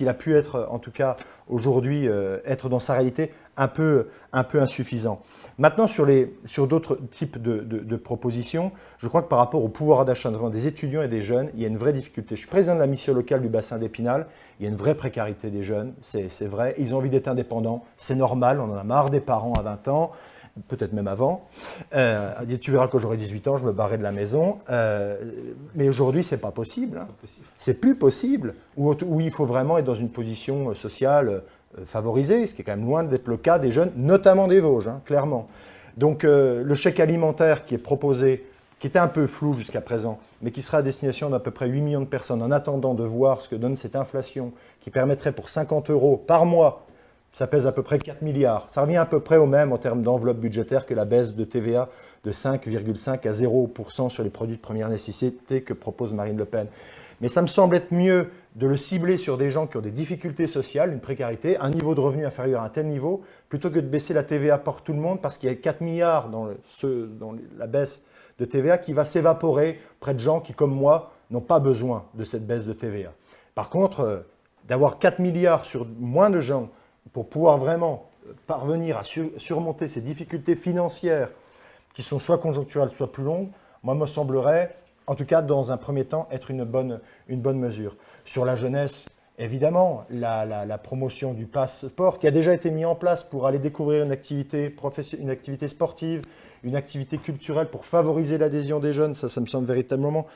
a pu être, en tout cas aujourd'hui, être dans sa réalité, un peu insuffisant. Maintenant, sur d'autres types de propositions, je crois que par rapport au pouvoir d'achat des étudiants et des jeunes, il y a une vraie difficulté. Je suis président de la mission locale du bassin d'Épinal, il y a une vraie précarité des jeunes, c'est vrai, ils ont envie d'être indépendants, c'est normal, on en a marre des parents à 20 ans, peut-être même avant. Tu verras quand j'aurai 18 ans, je me barrerai de la maison. Mais aujourd'hui, ce n'est pas possible. Hein. C'est plus possible. Où il faut vraiment être dans une position sociale favorisée, ce qui est quand même loin d'être le cas des jeunes, notamment des Vosges, hein, clairement. Donc le chèque alimentaire qui est proposé, qui était un peu flou jusqu'à présent, mais qui sera à destination d'à peu près 8 millions de personnes, en attendant de voir ce que donne cette inflation, qui permettrait pour 50 € par mois, ça pèse à peu près 4 milliards. Ça revient à peu près au même en termes d'enveloppe budgétaire que la baisse de TVA de 5,5 à 0% sur les produits de première nécessité que propose Marine Le Pen. Mais ça me semble être mieux de le cibler sur des gens qui ont des difficultés sociales, une précarité, un niveau de revenu inférieur à un tel niveau, plutôt que de baisser la TVA pour tout le monde, parce qu'il y a 4 milliards dans la baisse de TVA qui va s'évaporer près de gens qui, comme moi, n'ont pas besoin de cette baisse de TVA. Par contre, d'avoir 4 milliards sur moins de gens, pour pouvoir vraiment parvenir à surmonter ces difficultés financières qui sont soit conjoncturelles, soit plus longues, moi, me semblerait, en tout cas dans un premier temps, être une bonne mesure. Sur la jeunesse, évidemment, la promotion du passeport qui a déjà été mis en place pour aller découvrir une activité sportive, une activité culturelle pour favoriser l'adhésion des jeunes, ça me semble véritablement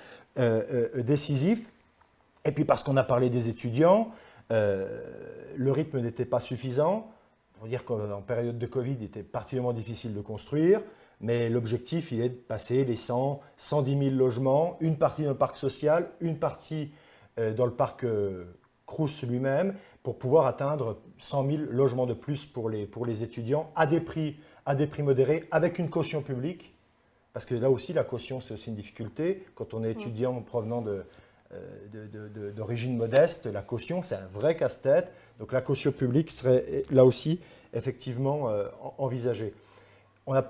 décisif. Et puis parce qu'on a parlé des étudiants, le rythme n'était pas suffisant. Il faut dire qu'en période de Covid, il était particulièrement difficile de construire, mais l'objectif, il est de passer les 100, 110 000 logements, une partie dans le parc social, une partie dans le parc Crous lui-même, pour pouvoir atteindre 100 000 logements de plus pour les étudiants à des prix modérés, avec une caution publique, parce que là aussi, la caution, c'est aussi une difficulté. Quand on est étudiant provenant d'origine modeste, la caution, c'est un vrai casse-tête. Donc la caution publique serait là aussi effectivement envisagée. On ne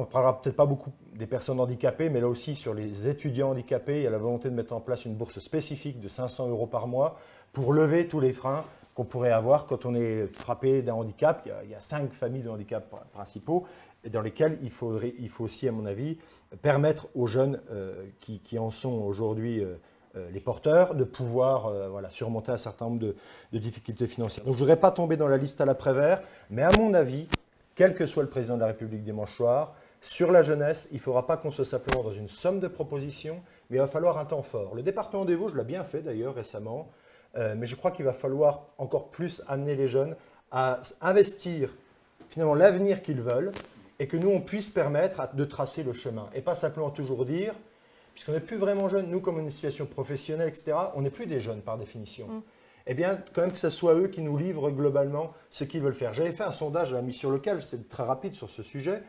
parlera peut-être pas beaucoup des personnes handicapées, mais là aussi sur les étudiants handicapés, il y a la volonté de mettre en place une bourse spécifique de 500 € par mois pour lever tous les freins qu'on pourrait avoir quand on est frappé d'un handicap. Il y a 5 familles de handicap principaux dans lesquelles il faut aussi, à mon avis, permettre aux jeunes qui en sont aujourd'hui les porteurs de pouvoir surmonter un certain nombre de difficultés financières. Donc je ne voudrais pas tomber dans la liste à l'après-vert, mais à mon avis, quel que soit le président de la République dimanche soir, sur la jeunesse, il ne faudra pas qu'on soit simplement dans une somme de propositions, mais il va falloir un temps fort. Le département des Vosges l'a bien fait d'ailleurs récemment, mais je crois qu'il va falloir encore plus amener les jeunes à investir finalement l'avenir qu'ils veulent et que nous, on puisse permettre de tracer le chemin. Et pas simplement toujours dire, puisqu'on n'est plus vraiment jeunes, nous, comme on est une situation professionnelle, etc., on n'est plus des jeunes par définition. Eh bien, quand même que ce soit eux qui nous livrent globalement ce qu'ils veulent faire. J'avais fait un sondage à la mission locale, c'est très rapide sur ce sujet,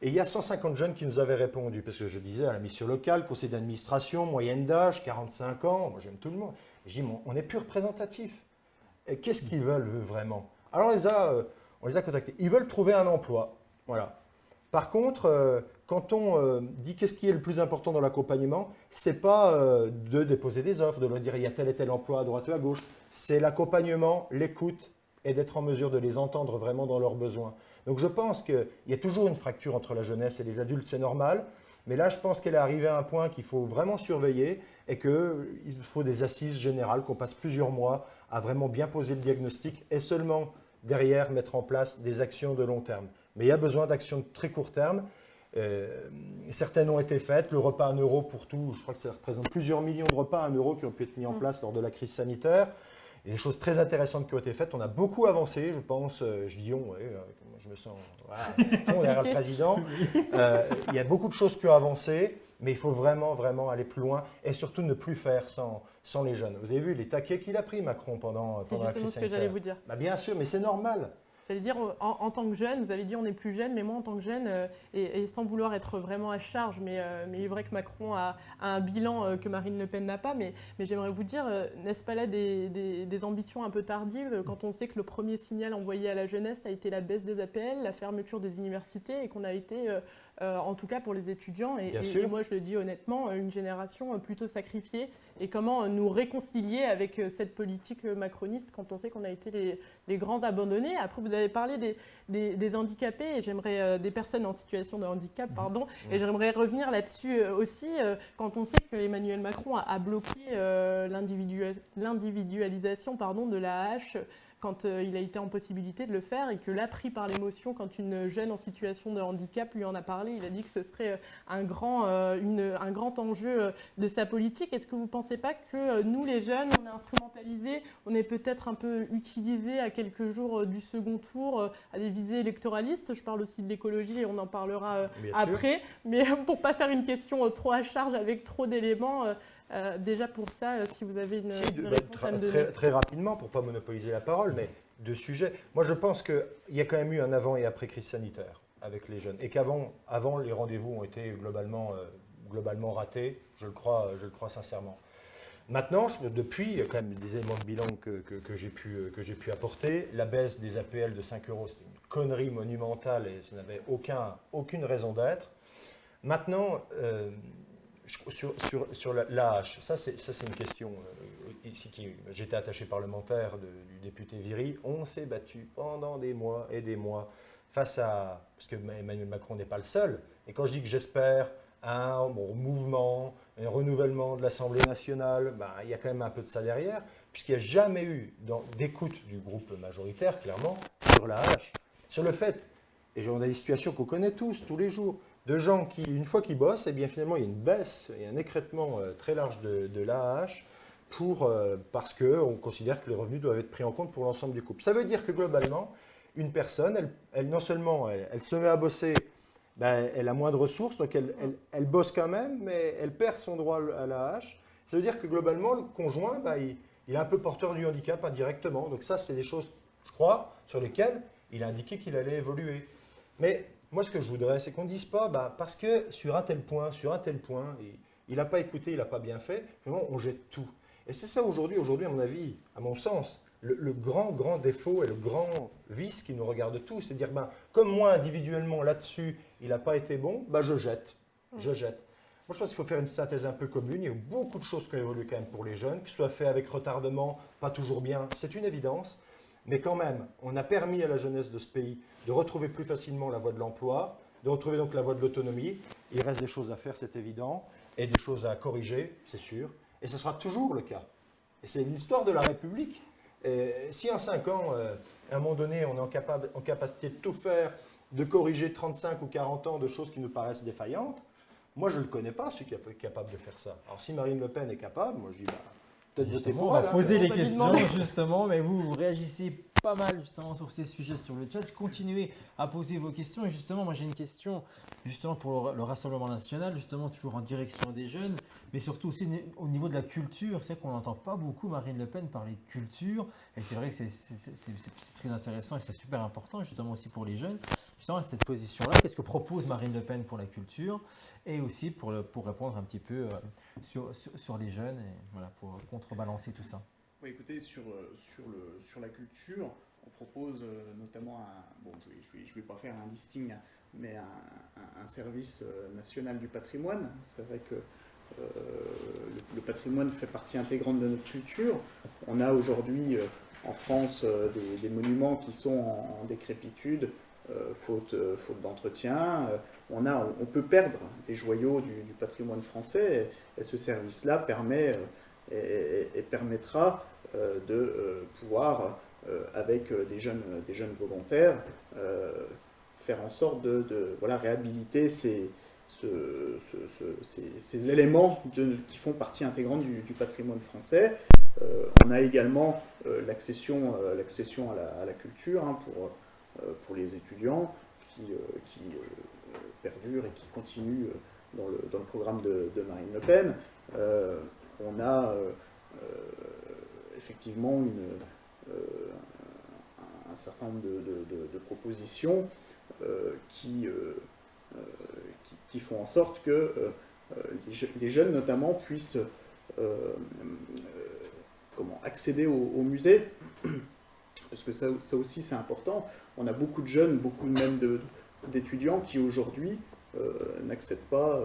et il y a 150 jeunes qui nous avaient répondu, parce que je disais à la mission locale, conseil d'administration, moyenne d'âge, 45 ans, moi j'aime tout le monde. Je dis, on n'est plus représentatif. Et qu'est-ce qu'ils veulent eux, vraiment? Alors on les a contactés. Ils veulent trouver un emploi. Voilà. Par contre, quand on dit qu'est-ce qui est le plus important dans l'accompagnement, ce n'est pas de déposer des offres, de leur dire il y a tel et tel emploi à droite ou à gauche. C'est l'accompagnement, l'écoute et d'être en mesure de les entendre vraiment dans leurs besoins. Donc je pense qu'il y a toujours une fracture entre la jeunesse et les adultes, c'est normal. Mais là, je pense qu'elle est arrivée à un point qu'il faut vraiment surveiller et qu'il faut des assises générales, qu'on passe plusieurs mois à vraiment bien poser le diagnostic et seulement derrière mettre en place des actions de long terme. Mais il y a besoin d'actions de très court terme. Certaines ont été faites. Le repas à 1 euro pour tout, je crois que ça représente plusieurs millions de repas à 1 euro qui ont pu être mis en place lors de la crise sanitaire. Il y a des choses très intéressantes qui ont été faites. On a beaucoup avancé, je pense. Je dis on, je me sens fond derrière le président. Il y a beaucoup de choses qui ont avancé, mais il faut vraiment, vraiment aller plus loin et surtout ne plus faire sans les jeunes. Vous avez vu les taquets qu'il a pris, Macron, pendant la crise sanitaire. C'est justement ce que j'allais vous dire. Bah, bien sûr, mais c'est normal. J'allais dire, en tant que jeune, vous avez dit on est plus jeune, mais moi en tant que jeune, et sans vouloir être vraiment à charge, mais il est vrai que Macron a un bilan que Marine Le Pen n'a pas, mais j'aimerais vous dire, n'est-ce pas là des ambitions un peu tardives quand on sait que le premier signal envoyé à la jeunesse a été la baisse des APL, la fermeture des universités, et qu'on a été, en tout cas pour les étudiants, et moi je le dis honnêtement, une génération plutôt sacrifiée, et comment nous réconcilier avec cette politique macroniste quand on sait qu'on a été les grands abandonnés. Après, vous avez parlé des handicapés, et j'aimerais des personnes en situation de handicap, pardon, et j'aimerais revenir là-dessus aussi, quand on sait qu'Emmanuel Macron a bloqué l'individualisation de l'AAH quand il a été en possibilité de le faire, et que là, pris par l'émotion, quand une jeune en situation de handicap lui en a parlé, il a dit que ce serait un grand enjeu de sa politique. Est-ce que vous ne pensez pas que nous, les jeunes, on est instrumentalisés, on est peut-être un peu utilisés à quelques jours du second tour à des visées électoralistes? Je parle aussi de l'écologie et on en parlera après. Mais pour ne pas faire une question trop à charge avec trop d'éléments, déjà pour ça, si vous avez une réponse à me donner. Très rapidement, pour ne pas monopoliser la parole, mais deux sujets. Moi, je pense qu'il y a quand même eu un avant et après crise sanitaire avec les jeunes. Et qu'avant, les rendez-vous ont été globalement ratés, je le crois sincèrement. Maintenant, depuis, il y a quand même des éléments de bilan que j'ai pu apporter. La baisse des APL de 5 euros, c'était une connerie monumentale et ça n'avait aucune raison d'être. Maintenant, sur l'AH, ça c'est une question ici j'étais attaché parlementaire du député Viry. On s'est battu pendant des mois et des mois face à, parce que Emmanuel Macron n'est pas le seul, et quand je dis que j'espère un mouvement, un renouvellement de l'Assemblée nationale, il y a quand même un peu de ça derrière, puisqu'il n'y a jamais eu d'écoute du groupe majoritaire, clairement, sur l'AH, sur le fait, et on a des situations qu'on connaît tous les jours, de gens qui, une fois qu'ils bossent, eh bien finalement il y a une baisse et un écrêtement très large de l'AAH parce qu'on considère que les revenus doivent être pris en compte pour l'ensemble du couple. Ça veut dire que globalement, une personne, elle non seulement elle se met à bosser, elle a moins de ressources, donc elle bosse quand même, mais elle perd son droit à l'AAH. Ça veut dire que globalement, le conjoint, il est un peu porteur du handicap indirectement. Donc ça, c'est des choses, je crois, sur lesquelles il a indiqué qu'il allait évoluer. Mais moi, ce que je voudrais, c'est qu'on ne dise pas, parce que sur un tel point, il n'a pas écouté, il n'a pas bien fait, vraiment, on jette tout. Et c'est ça aujourd'hui, à mon avis, à mon sens, le grand défaut et le grand vice qui nous regarde tous. C'est de dire, comme moi, individuellement, là-dessus, il n'a pas été bon, je jette. Moi, je pense qu'il faut faire une synthèse un peu commune. Il y a beaucoup de choses qui ont évolué quand même pour les jeunes, que ce soit fait avec retardement, pas toujours bien, c'est une évidence. Mais quand même, on a permis à la jeunesse de ce pays de retrouver plus facilement la voie de l'emploi, de retrouver donc la voie de l'autonomie. Il reste des choses à faire, c'est évident, et des choses à corriger, c'est sûr. Et ce sera toujours le cas. Et c'est l'histoire de la République. Et si en 5 ans, à un moment donné, on est en capacité de tout faire, de corriger 35 ou 40 ans de choses qui nous paraissent défaillantes, moi je ne le connais pas, celui qui est capable de faire ça. Alors si Marine Le Pen est capable, moi je dis, peut-être voter pour on va elle. poser les questions justement, mais vous réagissez pas mal justement sur ces sujets sur le chat. Continuez à poser vos questions. Et justement, moi j'ai une question justement pour le Rassemblement national, justement toujours en direction des jeunes, mais surtout aussi au niveau de la culture. C'est vrai qu'on n'entend pas beaucoup Marine Le Pen parler de culture. Et c'est vrai que c'est très intéressant et c'est super important justement aussi pour les jeunes. Justement à cette position-là, qu'est-ce que propose Marine Le Pen pour la culture et aussi pour répondre un petit peu sur les jeunes et voilà, pour contrebalancer tout ça. Oui, écoutez, sur la culture, on propose notamment je vais pas faire un listing, mais un service national du patrimoine. C'est vrai que le patrimoine fait partie intégrante de notre culture. On a aujourd'hui en France des monuments qui sont en décrépitude, faute d'entretien. On peut perdre des joyaux du patrimoine français et ce service-là permet et permettra de pouvoir, avec des jeunes volontaires, faire en sorte de réhabiliter ces éléments qui font partie intégrante du patrimoine français. On a également l'accession à la culture pour les étudiants qui perdure et qui continue dans le programme de Marine Le Pen. On a effectivement un certain nombre de propositions qui font en sorte que les jeunes notamment puissent accéder au musée, parce que ça aussi c'est important. On a beaucoup de jeunes, beaucoup même d'étudiants qui aujourd'hui n'accèdent pas,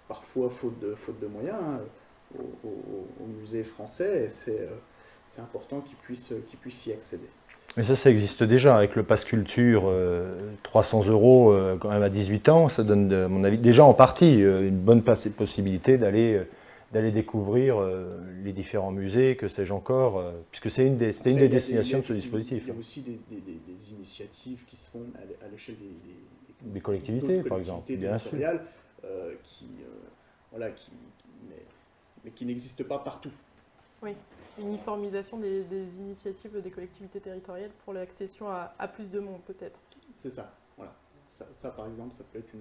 parfois faute de moyens, au musée français, et c'est important qu'ils puissent y accéder. Mais ça existe déjà avec le Pass Culture, 300 € quand même à 18 ans, ça donne, à mon avis, déjà en partie une bonne possibilité d'aller découvrir les différents musées, que sais-je encore, puisque c'était une des destinations de ce dispositif. Il y a aussi des initiatives qui se font à l'échelle des collectivités, par exemple, bien sûr. Mais qui n'existent pas partout. Oui, uniformisation des initiatives des collectivités territoriales pour l'accession à plus de monde, peut-être. C'est ça, voilà. Ça, par exemple, ça peut être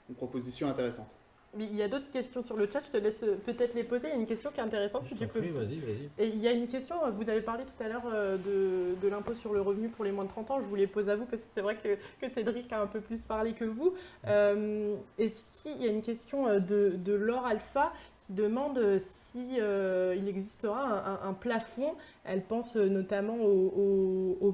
une proposition intéressante. Mais il y a d'autres questions sur le chat, je te laisse peut-être les poser. Il y a une question qui est intéressante. Si tu peux... Vas-y. Et il y a une question, vous avez parlé tout à l'heure de l'impôt sur le revenu pour les moins de 30 ans. Je vous les pose à vous parce que c'est vrai que Cédric a un peu plus parlé que vous. Il y a une question de Laure Alpha qui demande si il existera un plafond. Elle pense notamment aux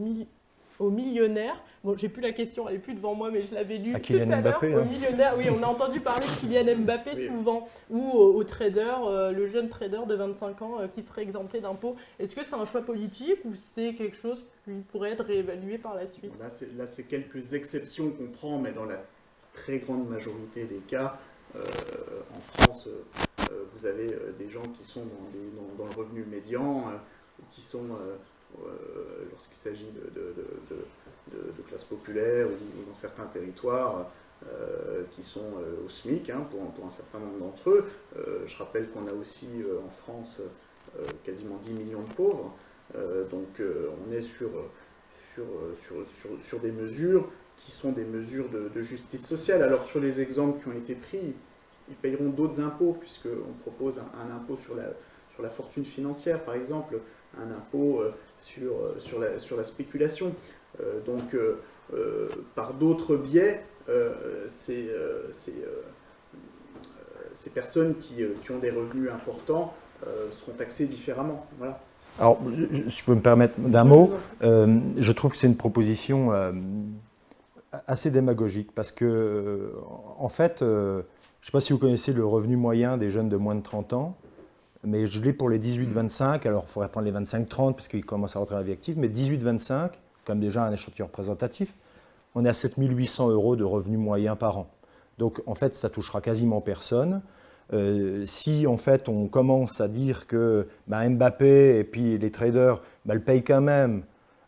millionnaires. Bon, j'ai plus la question, elle est plus devant moi, mais je l'avais lu tout à l'heure. Aux millionnaires, oui, on a entendu parler de Kylian Mbappé oui. souvent, ou au trader, le jeune trader de 25 ans qui serait exempté d'impôts. Est-ce que c'est un choix politique ou c'est quelque chose qui pourrait être réévalué par la suite? Là, c'est quelques exceptions qu'on prend, mais dans la très grande majorité des cas, en France, vous avez des gens qui sont dans le revenu médian, qui sont... lorsqu'il s'agit de classes populaires ou dans certains territoires qui sont au SMIC pour un certain nombre d'entre eux. Je rappelle qu'on a aussi en France quasiment 10 millions de pauvres, donc on est sur des mesures qui sont des mesures de justice sociale. Alors sur les exemples qui ont été pris, ils payeront d'autres impôts puisqu'on propose un impôt sur la fortune financière par exemple, un impôt sur la spéculation. Donc, par d'autres biais, ces personnes qui ont des revenus importants seront taxées différemment. Voilà. Alors, si je peux me permettre d'un mot, je trouve que c'est une proposition assez démagogique parce que, en fait, je ne sais pas si vous connaissez le revenu moyen des jeunes de moins de 30 ans, mais je l'ai pour les 18-25, alors il faudrait prendre les 25-30 parce qu'ils commencent à rentrer dans la vie active, mais 18-25, comme déjà un échantillon représentatif, on est à 7 800 € de revenus moyens par an. Donc en fait, ça touchera quasiment personne. Si en fait on commence à dire que Mbappé et puis les traders le payent quand même,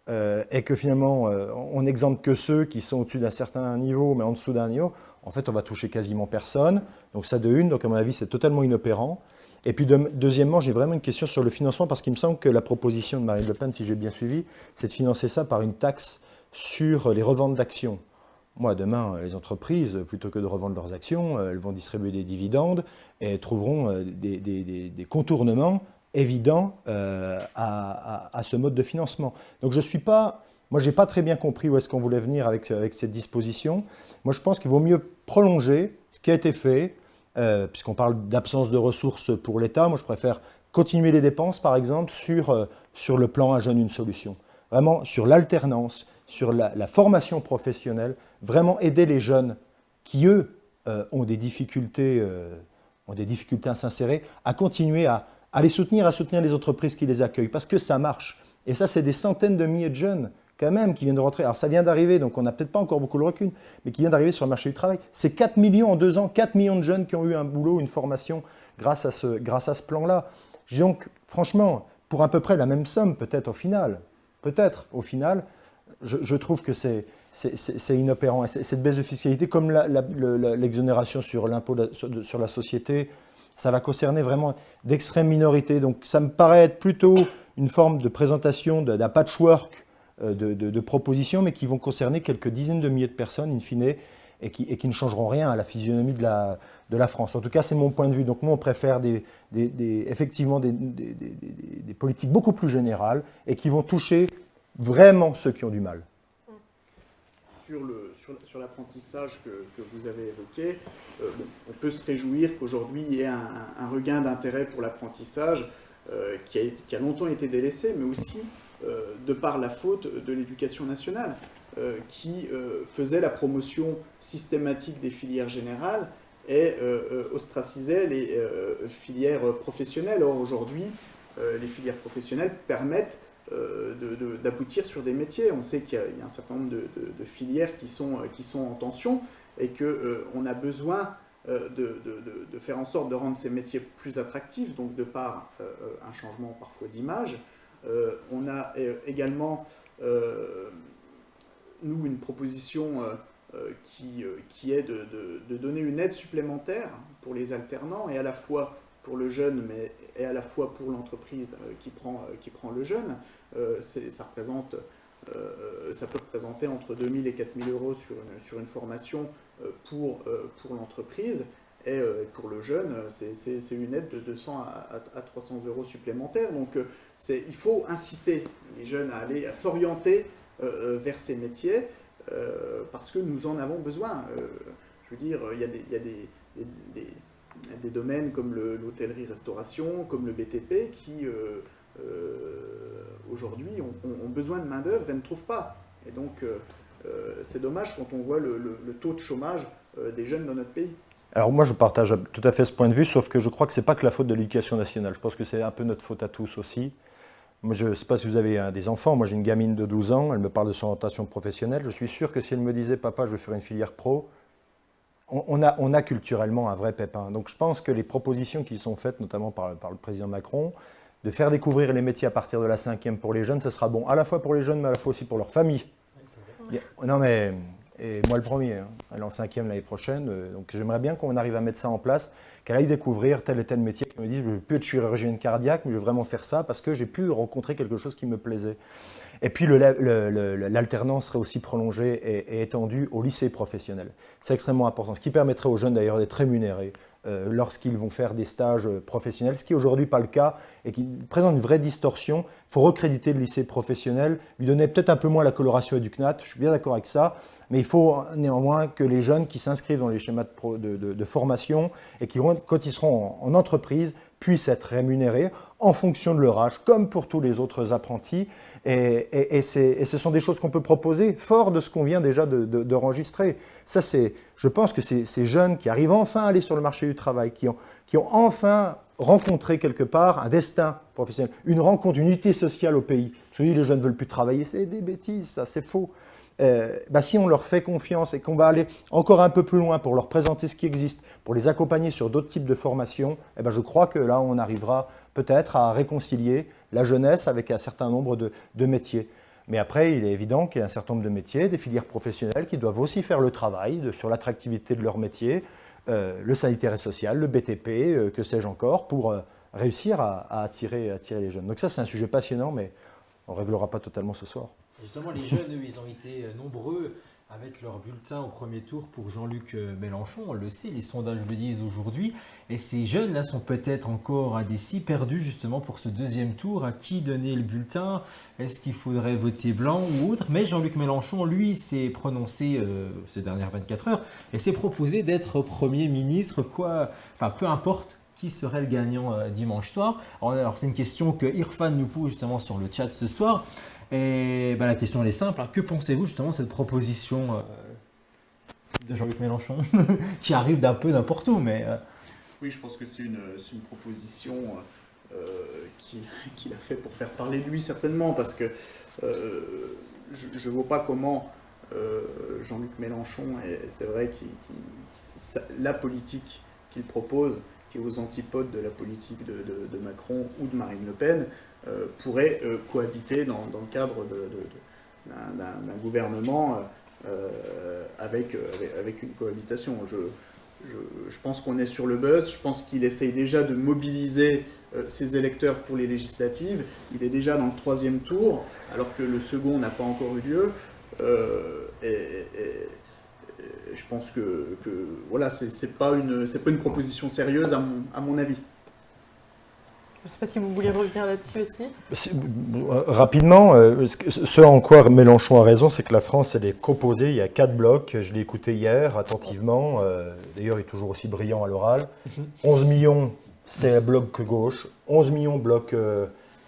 et que finalement on n'exempte que ceux qui sont au-dessus d'un certain niveau, mais en dessous d'un niveau, en fait on va toucher quasiment personne. Donc ça de une, donc à mon avis c'est totalement inopérant. Et puis deuxièmement, j'ai vraiment une question sur le financement, parce qu'il me semble que la proposition de Marine Le Pen, si j'ai bien suivi, c'est de financer ça par une taxe sur les reventes d'actions. Moi, demain, les entreprises, plutôt que de revendre leurs actions, elles vont distribuer des dividendes et trouveront des contournements évidents à ce mode de financement. Donc je suis pas... Moi, je n'ai pas très bien compris où est-ce qu'on voulait venir avec cette disposition. Moi, je pense qu'il vaut mieux prolonger ce qui a été fait, puisqu'on parle d'absence de ressources pour l'État. Moi, je préfère continuer les dépenses, par exemple, sur le plan Un jeune, une solution. Vraiment sur l'alternance, sur la formation professionnelle, vraiment aider les jeunes qui, eux, ont des difficultés à s'insérer, à continuer à les soutenir, à soutenir les entreprises qui les accueillent, parce que ça marche. Et ça, c'est des centaines de milliers de jeunes quand même qui viennent de rentrer. Alors ça vient d'arriver, donc on n'a peut-être pas encore beaucoup le recul, mais qui vient d'arriver sur le marché du travail. C'est 4 millions en 2 ans, 4 millions de jeunes qui ont eu un boulot, une formation grâce à ce plan-là. Donc franchement, pour à peu près la même somme peut-être au final, je trouve que c'est inopérant. Et cette baisse de fiscalité, comme l'exonération sur l'impôt sur la société, ça va concerner vraiment d'extrêmes minorités. Donc ça me paraît être plutôt une forme de présentation d'un patchwork de propositions, mais qui vont concerner quelques dizaines de milliers de personnes, in fine, et qui ne changeront rien à la physionomie de la France. En tout cas, c'est mon point de vue. Donc moi, on préfère effectivement des politiques beaucoup plus générales et qui vont toucher vraiment ceux qui ont du mal. Sur l'apprentissage que vous avez évoqué, on peut se réjouir qu'aujourd'hui il y ait un regain d'intérêt pour l'apprentissage qui a longtemps été délaissé, mais aussi de par la faute de l'éducation nationale, qui faisait la promotion systématique des filières générales et ostracisait les filières professionnelles. Or, aujourd'hui, les filières professionnelles permettent d'aboutir sur des métiers. On sait qu'il y a un certain nombre de filières qui sont en tension et qu'on a besoin de faire en sorte de rendre ces métiers plus attractifs, donc de par un changement parfois d'image. On a également, nous, une proposition qui est de donner une aide supplémentaire pour les alternants, et à la fois pour le jeune, et à la fois pour l'entreprise qui prend le jeune. Ça peut représenter entre 2 000 et 4 000 euros sur une formation pour l'entreprise. Et pour le jeune, c'est une aide de 200 à 300 euros supplémentaires. Donc il faut inciter les jeunes à s'orienter vers ces métiers parce que nous en avons besoin. Je veux dire, il y a des domaines comme l'hôtellerie-restauration, comme le BTP qui aujourd'hui ont besoin de main-d'œuvre et ne trouvent pas. Et donc c'est dommage quand on voit le taux de chômage des jeunes dans notre pays. Alors moi, je partage tout à fait ce point de vue, sauf que je crois que ce n'est pas que la faute de l'éducation nationale. Je pense que c'est un peu notre faute à tous aussi. Moi, je ne sais pas si vous avez des enfants. Moi, j'ai une gamine de 12 ans. Elle me parle de son orientation professionnelle. Je suis sûr que si elle me disait « Papa, je veux faire une filière pro », on a culturellement un vrai pépin. Donc je pense que les propositions qui sont faites, notamment par le président Macron, de faire découvrir les métiers à partir de la 5e pour les jeunes, ça sera bon à la fois pour les jeunes, mais à la fois aussi pour leur famille. Non mais... Et moi le premier, hein. Elle est en 5e l'année prochaine, donc j'aimerais bien qu'on arrive à mettre ça en place, qu'elle aille découvrir tel et tel métier, qu'elle me dise je ne veux plus être chirurgienne cardiaque, mais je veux vraiment faire ça parce que j'ai pu rencontrer quelque chose qui me plaisait. Et puis l'alternance serait aussi prolongée et étendue au lycée professionnel. C'est extrêmement important, ce qui permettrait aux jeunes d'ailleurs d'être rémunérés lorsqu'ils vont faire des stages professionnels, ce qui n'est aujourd'hui pas le cas et qui présente une vraie distorsion. Il faut recréditer le lycée professionnel, lui donner peut-être un peu moins la coloration et du CNAT, je suis bien d'accord avec ça, mais il faut néanmoins que les jeunes qui s'inscrivent dans les schémas de formation et qui, quand ils seront en entreprise, puissent être rémunérés en fonction de leur âge, comme pour tous les autres apprentis. Et ce sont des choses qu'on peut proposer, fort de ce qu'on vient déjà d'enregistrer. Ça, je pense que ces jeunes qui arrivent enfin à aller sur le marché du travail, qui ont enfin rencontré quelque part un destin professionnel, une rencontre, une unité sociale au pays. Parce que les jeunes ne veulent plus travailler, c'est des bêtises, ça, c'est faux. Si on leur fait confiance et qu'on va aller encore un peu plus loin pour leur présenter ce qui existe, pour les accompagner sur d'autres types de formations, je crois que là, on arrivera peut-être à réconcilier la jeunesse avec un certain nombre de métiers. Mais après, il est évident qu'il y a un certain nombre de métiers, des filières professionnelles qui doivent aussi faire le travail sur l'attractivité de leur métier, le sanitaire et social, le BTP, que sais-je encore, pour réussir à attirer les jeunes. Donc ça, c'est un sujet passionnant, mais on ne réglera pas totalement ce soir. Justement, les jeunes, eux, ils ont été nombreux à mettre leur bulletin au premier tour pour Jean-Luc Mélenchon. On le sait, les sondages le disent aujourd'hui. Et ces jeunes-là sont peut-être encore indécis, perdus justement pour ce deuxième tour. À qui donner le bulletin? Est-ce qu'il faudrait voter blanc ou autre? Mais Jean-Luc Mélenchon, lui, s'est prononcé ces dernières 24 heures et s'est proposé d'être Premier ministre, peu importe qui serait le gagnant dimanche soir. Alors c'est une question que Irfan nous pose justement sur le chat ce soir. Et la question elle est simple, hein. Que pensez-vous justement de cette proposition de Jean-Luc Mélenchon qui arrive d'un peu n'importe où, mais Oui, je pense que c'est une proposition qu'il a fait pour faire parler de lui certainement, parce que je ne vois pas comment Jean-Luc Mélenchon, et c'est vrai la politique qu'il propose, qui est aux antipodes de la politique de Macron ou de Marine Le Pen, pourrait cohabiter dans le cadre d'un gouvernement avec une cohabitation. Je pense qu'on est sur le buzz, je pense qu'il essaye déjà de mobiliser ses électeurs pour les législatives. Il est déjà dans le 3e tour, alors que le second n'a pas encore eu lieu. Je pense que voilà, c'est pas une proposition sérieuse à mon avis. Je ne sais pas si vous voulez revenir là-dessus aussi. Rapidement, ce en quoi Mélenchon a raison, c'est que la France, elle est composée, il y a 4 blocs, je l'ai écouté hier attentivement, d'ailleurs il est toujours aussi brillant à l'oral. 11 millions, c'est bloc gauche, 11 millions bloc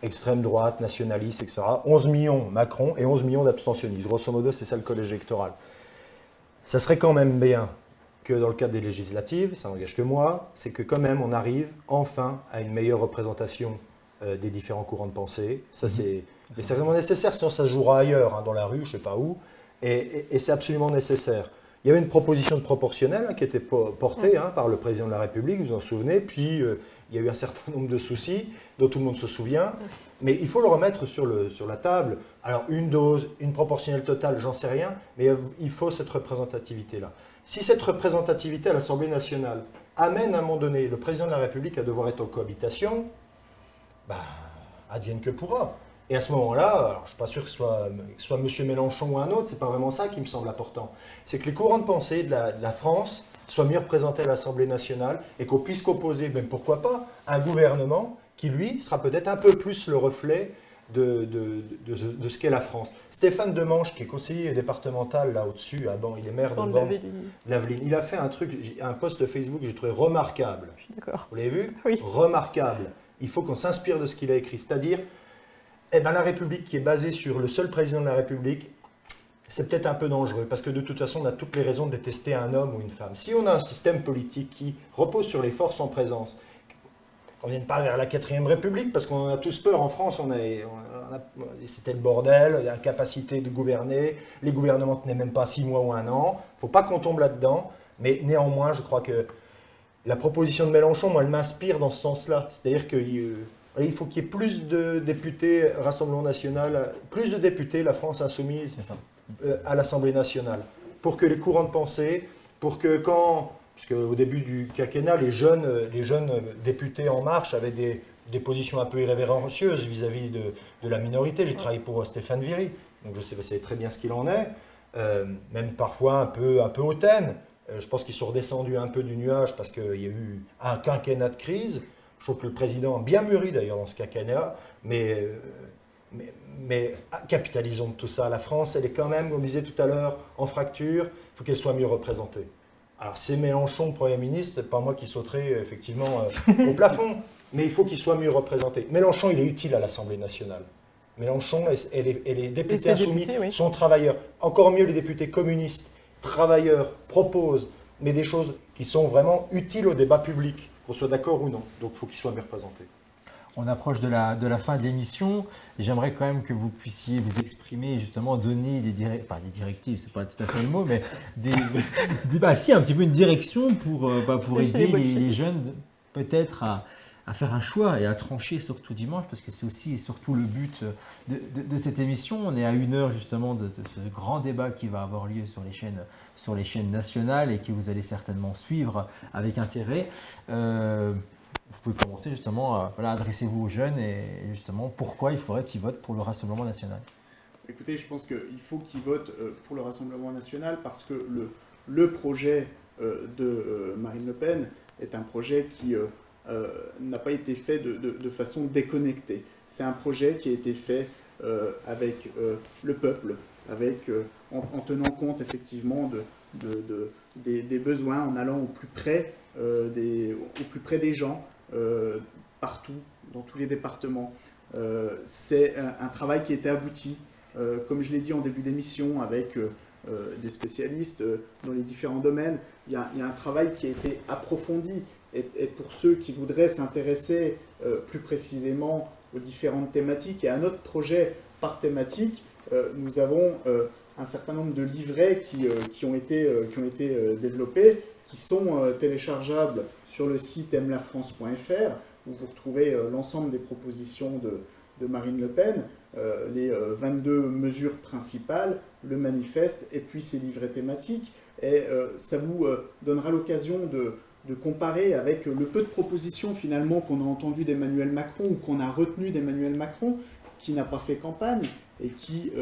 extrême droite, nationaliste, etc. 11 millions Macron et 11 millions d'abstentionnistes. Grosso modo, c'est ça le collège électoral. Ça serait quand même bien que dans le cadre des législatives, ça n'engage que moi, c'est que quand même on arrive enfin à une meilleure représentation des différents courants de pensée. Ça, c'est vraiment nécessaire, sinon ça se jouera ailleurs, hein, dans la rue, je ne sais pas où, et c'est absolument nécessaire. Il y avait une proposition de proportionnelle qui était portée par le président de la République, vous vous en souvenez, puis il y a eu un certain nombre de soucis dont tout le monde se souvient, mais il faut le remettre sur la table. Alors une dose, une proportionnelle totale, j'en sais rien, mais il faut cette représentativité-là. Si cette représentativité à l'Assemblée nationale amène à un moment donné le président de la République à devoir être en cohabitation, advienne que pourra. Et à ce moment-là, alors, je ne suis pas sûr que ce soit M. Mélenchon ou un autre, ce n'est pas vraiment ça qui me semble important. C'est que les courants de pensée de la France soient mieux représentés à l'Assemblée nationale et qu'on puisse composer, même pourquoi pas, un gouvernement qui, lui, sera peut-être un peu plus le reflet de ce qu'est la France. Stéphane Demange, qui est conseiller départemental là au-dessus, il est maire de Bande-Laveline, il a fait un post Facebook que j'ai trouvé remarquable. Je suis d'accord. Vous l'avez vu? Oui. Remarquable. Il faut qu'on s'inspire de ce qu'il a écrit, c'est-à-dire la République qui est basée sur le seul président de la République, c'est peut-être un peu dangereux, parce que de toute façon, on a toutes les raisons de détester un homme ou une femme. Si on a un système politique qui repose sur les forces en présence, qu'on ne vienne pas vers la 4e République, parce qu'on a tous peur en France, c'était le bordel, l'incapacité de gouverner, les gouvernements ne tenaient même pas 6 mois ou 1 an, il ne faut pas qu'on tombe là-dedans, mais néanmoins, je crois que la proposition de Mélenchon, moi, elle m'inspire dans ce sens-là, c'est-à-dire qu'il faut qu'il y ait plus de députés Rassemblement National, plus de députés, la France Insoumise, à l'Assemblée nationale, pour que les courants de pensée, pour que parce qu'au début du quinquennat, les jeunes députés En Marche avaient des positions un peu irrévérencieuses vis-à-vis de la minorité. J'ai travaillé pour Stéphane Viry, donc je sais très bien ce qu'il en est, même parfois un peu hautaine. Je pense qu'ils sont redescendus un peu du nuage parce qu'il y a eu un quinquennat de crise. Je trouve que le président a bien mûri d'ailleurs dans ce quinquennat, mais capitalisons de tout ça. La France, elle est quand même, comme on disait tout à l'heure, en fracture, il faut qu'elle soit mieux représentée. Alors c'est Mélenchon, Premier ministre, c'est pas moi qui sauterai effectivement au plafond, mais il faut qu'il soit mieux représenté. Mélenchon, il est utile à l'Assemblée nationale. Mélenchon et les députés insoumis sont travailleurs. Encore mieux, les députés communistes, travailleurs, proposent, mais des choses qui sont vraiment utiles au débat public, qu'on soit d'accord ou non. Donc il faut qu'il soit mieux représenté. On approche de la fin de l'émission. J'aimerais quand même que vous puissiez vous exprimer, justement, donner des directives, c'est pas tout à fait le mot, mais un petit peu une direction pour aider les jeunes peut-être faire un choix et à trancher surtout dimanche, parce que c'est aussi et surtout le but de cette émission. On est à 1 heure justement de ce grand débat qui va avoir lieu sur les chaînes nationales et que vous allez certainement suivre avec intérêt. Vous pouvez commencer justement, adressez-vous aux jeunes et justement pourquoi il faudrait qu'ils votent pour le Rassemblement national. Écoutez, je pense qu'il faut qu'ils votent pour le Rassemblement national parce que le projet de Marine Le Pen est un projet qui n'a pas été fait de façon déconnectée. C'est un projet qui a été fait avec le peuple, en tenant compte effectivement des besoins, en allant au plus près des gens, partout, dans tous les départements. C'est un travail qui a été abouti, comme je l'ai dit en début d'émission, avec des spécialistes dans les différents domaines. Il y a un travail qui a été approfondi. Et pour ceux qui voudraient s'intéresser plus précisément aux différentes thématiques et à notre projet par thématique, nous avons un certain nombre de livrets qui ont été développés, qui sont téléchargeables sur le site aimelafrance.fr, où vous retrouvez l'ensemble des propositions de Marine Le Pen, les 22 mesures principales, le manifeste et puis ces livrets thématiques. Et ça vous donnera l'occasion de comparer avec le peu de propositions finalement qu'on a entendues d'Emmanuel Macron ou qu'on a retenues d'Emmanuel Macron, qui n'a pas fait campagne et qui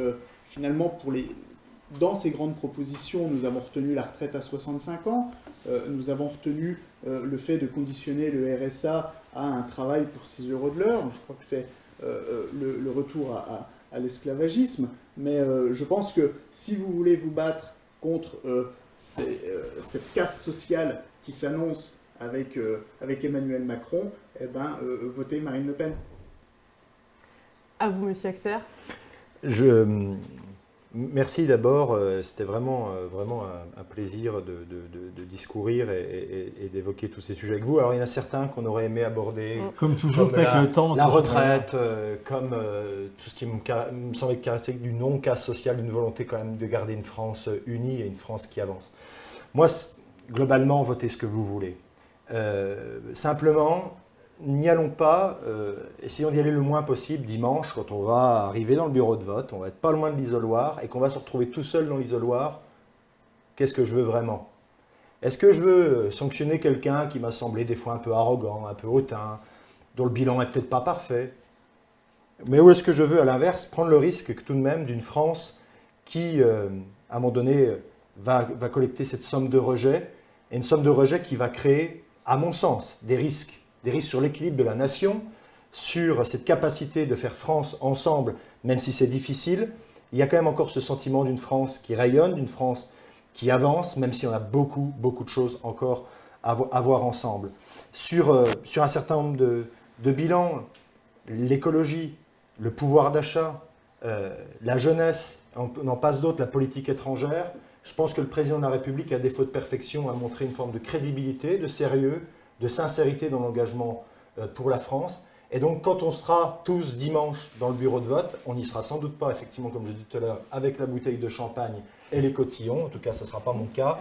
finalement dans ces grandes propositions, nous avons retenu la retraite à 65 ans, nous avons retenu le fait de conditionner le RSA à un travail pour 6 € de l'heure. Je crois que c'est le retour à l'esclavagisme. Mais je pense que si vous voulez vous battre contre cette casse sociale qui s'annonce avec Emmanuel Macron, eh ben, votez Marine Le Pen. À vous, Monsieur Axer. Merci d'abord, c'était vraiment un plaisir de discourir et d'évoquer tous ces sujets avec vous. Alors il y en a certains qu'on aurait aimé aborder. Comme toujours, c'est avec le temps. La retraite, comme tout ce qui me semble caractéristique du non-casse social, d'une volonté quand même de garder une France unie et une France qui avance. Moi, globalement, votez ce que vous voulez. Simplement, n'y allons pas, essayons d'y aller le moins possible dimanche quand on va arriver dans le bureau de vote, on va être pas loin de l'isoloir et qu'on va se retrouver tout seul dans l'isoloir. Qu'est-ce que je veux vraiment? Est-ce que je veux sanctionner quelqu'un qui m'a semblé des fois un peu arrogant, un peu hautain, dont le bilan n'est peut-être pas parfait? Mais où est-ce que je veux, à l'inverse, prendre le risque tout de même d'une France qui, à un moment donné, va collecter cette somme de rejet, et une somme de rejet qui va créer, à mon sens, des risques sur l'équilibre de la nation, sur cette capacité de faire France ensemble, même si c'est difficile. Il y a quand même encore ce sentiment d'une France qui rayonne, d'une France qui avance, même si on a beaucoup de choses encore à voir ensemble. Sur un certain nombre de bilans, l'écologie, le pouvoir d'achat, la jeunesse, on en passe d'autres, la politique étrangère, je pense que le président de la République, à défaut de perfection, a montré une forme de crédibilité, de sérieux, de sincérité dans l'engagement pour la France. Et donc, quand on sera tous dimanche dans le bureau de vote, on n'y sera sans doute pas, effectivement, comme je disais tout à l'heure, avec la bouteille de champagne et les cotillons. En tout cas, ça ne sera pas mon cas.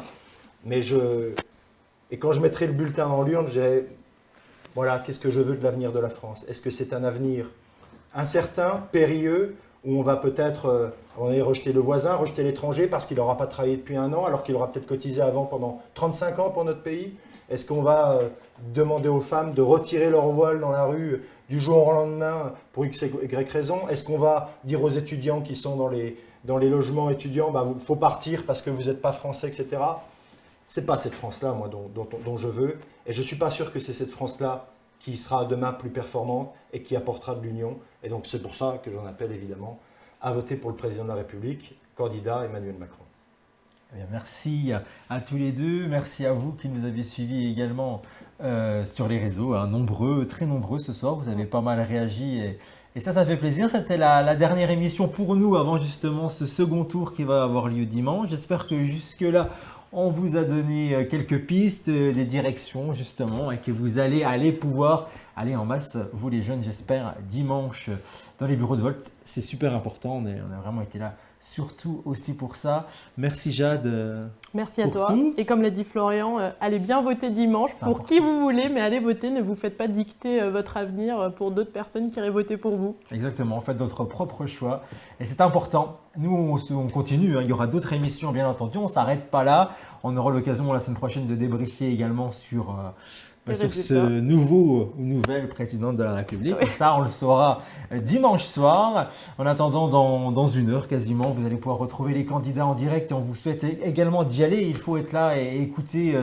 Et quand je mettrai le bulletin dans l'urne, je dirai, voilà, qu'est-ce que je veux de l'avenir de la France? Est-ce que c'est un avenir incertain, périlleux, où on va peut-être rejeter le voisin, rejeter l'étranger parce qu'il n'aura pas travaillé depuis 1 an, alors qu'il aura peut-être cotisé avant pendant 35 ans pour notre pays? Est-ce qu'on va demander aux femmes de retirer leur voile dans la rue du jour au lendemain pour X et Y raison? Est-ce qu'on va dire aux étudiants qui sont dans les logements étudiants, il faut partir parce que vous n'êtes pas français, etc. Ce n'est pas cette France-là, moi, dont je veux. Et je ne suis pas sûr que c'est cette France-là qui sera demain plus performante et qui apportera de l'union. Et donc c'est pour ça que j'en appelle évidemment à voter pour le président de la République, candidat Emmanuel Macron. Eh bien, merci à tous les deux. Merci à vous qui nous avez suivis également sur les réseaux. Nombreux, très nombreux ce soir. Vous avez pas mal réagi et ça fait plaisir. C'était la dernière émission pour nous avant justement ce second tour qui va avoir lieu dimanche. J'espère que jusque-là, on vous a donné quelques pistes, des directions justement et que vous allez pouvoir allez en masse, vous les jeunes, j'espère, dimanche dans les bureaux de vote. C'est super important, on a vraiment été là surtout aussi pour ça. Merci Jade. Merci à Pour toi. tout. Et comme l'a dit Florian, allez bien voter dimanche C'est pour important. qui vous voulez, mais allez voter, ne vous faites pas dicter votre avenir pour d'autres personnes qui iraient voter pour vous. Exactement, faites votre propre choix et c'est important. Nous, on continue, hein. Il y aura d'autres émissions bien entendu, on ne s'arrête pas là. On aura l'occasion la semaine prochaine de débriefer également sur Les ce résultats. nouveau ou nouvelle présidente de la République. Et ça, on le saura dimanche soir. En attendant, dans 1 heure quasiment, vous allez pouvoir retrouver les candidats en direct et on vous souhaite également d'y aller. Il faut être là et écouter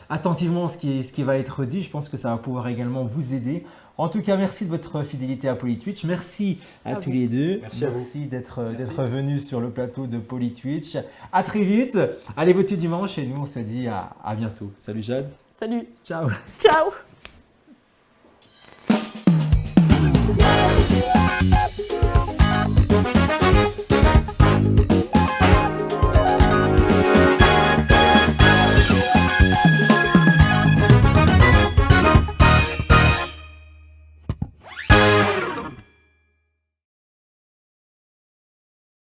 attentivement ce qui va être dit. Je pense que ça va pouvoir également vous aider. En tout cas, merci de votre fidélité à PolyTwitch. Merci à tous les deux. Merci à vous. d'être venus sur le plateau de PolyTwitch. À très vite. Allez voter dimanche et nous, on se dit à bientôt. Salut Jade. Salut, Ciao. ciao!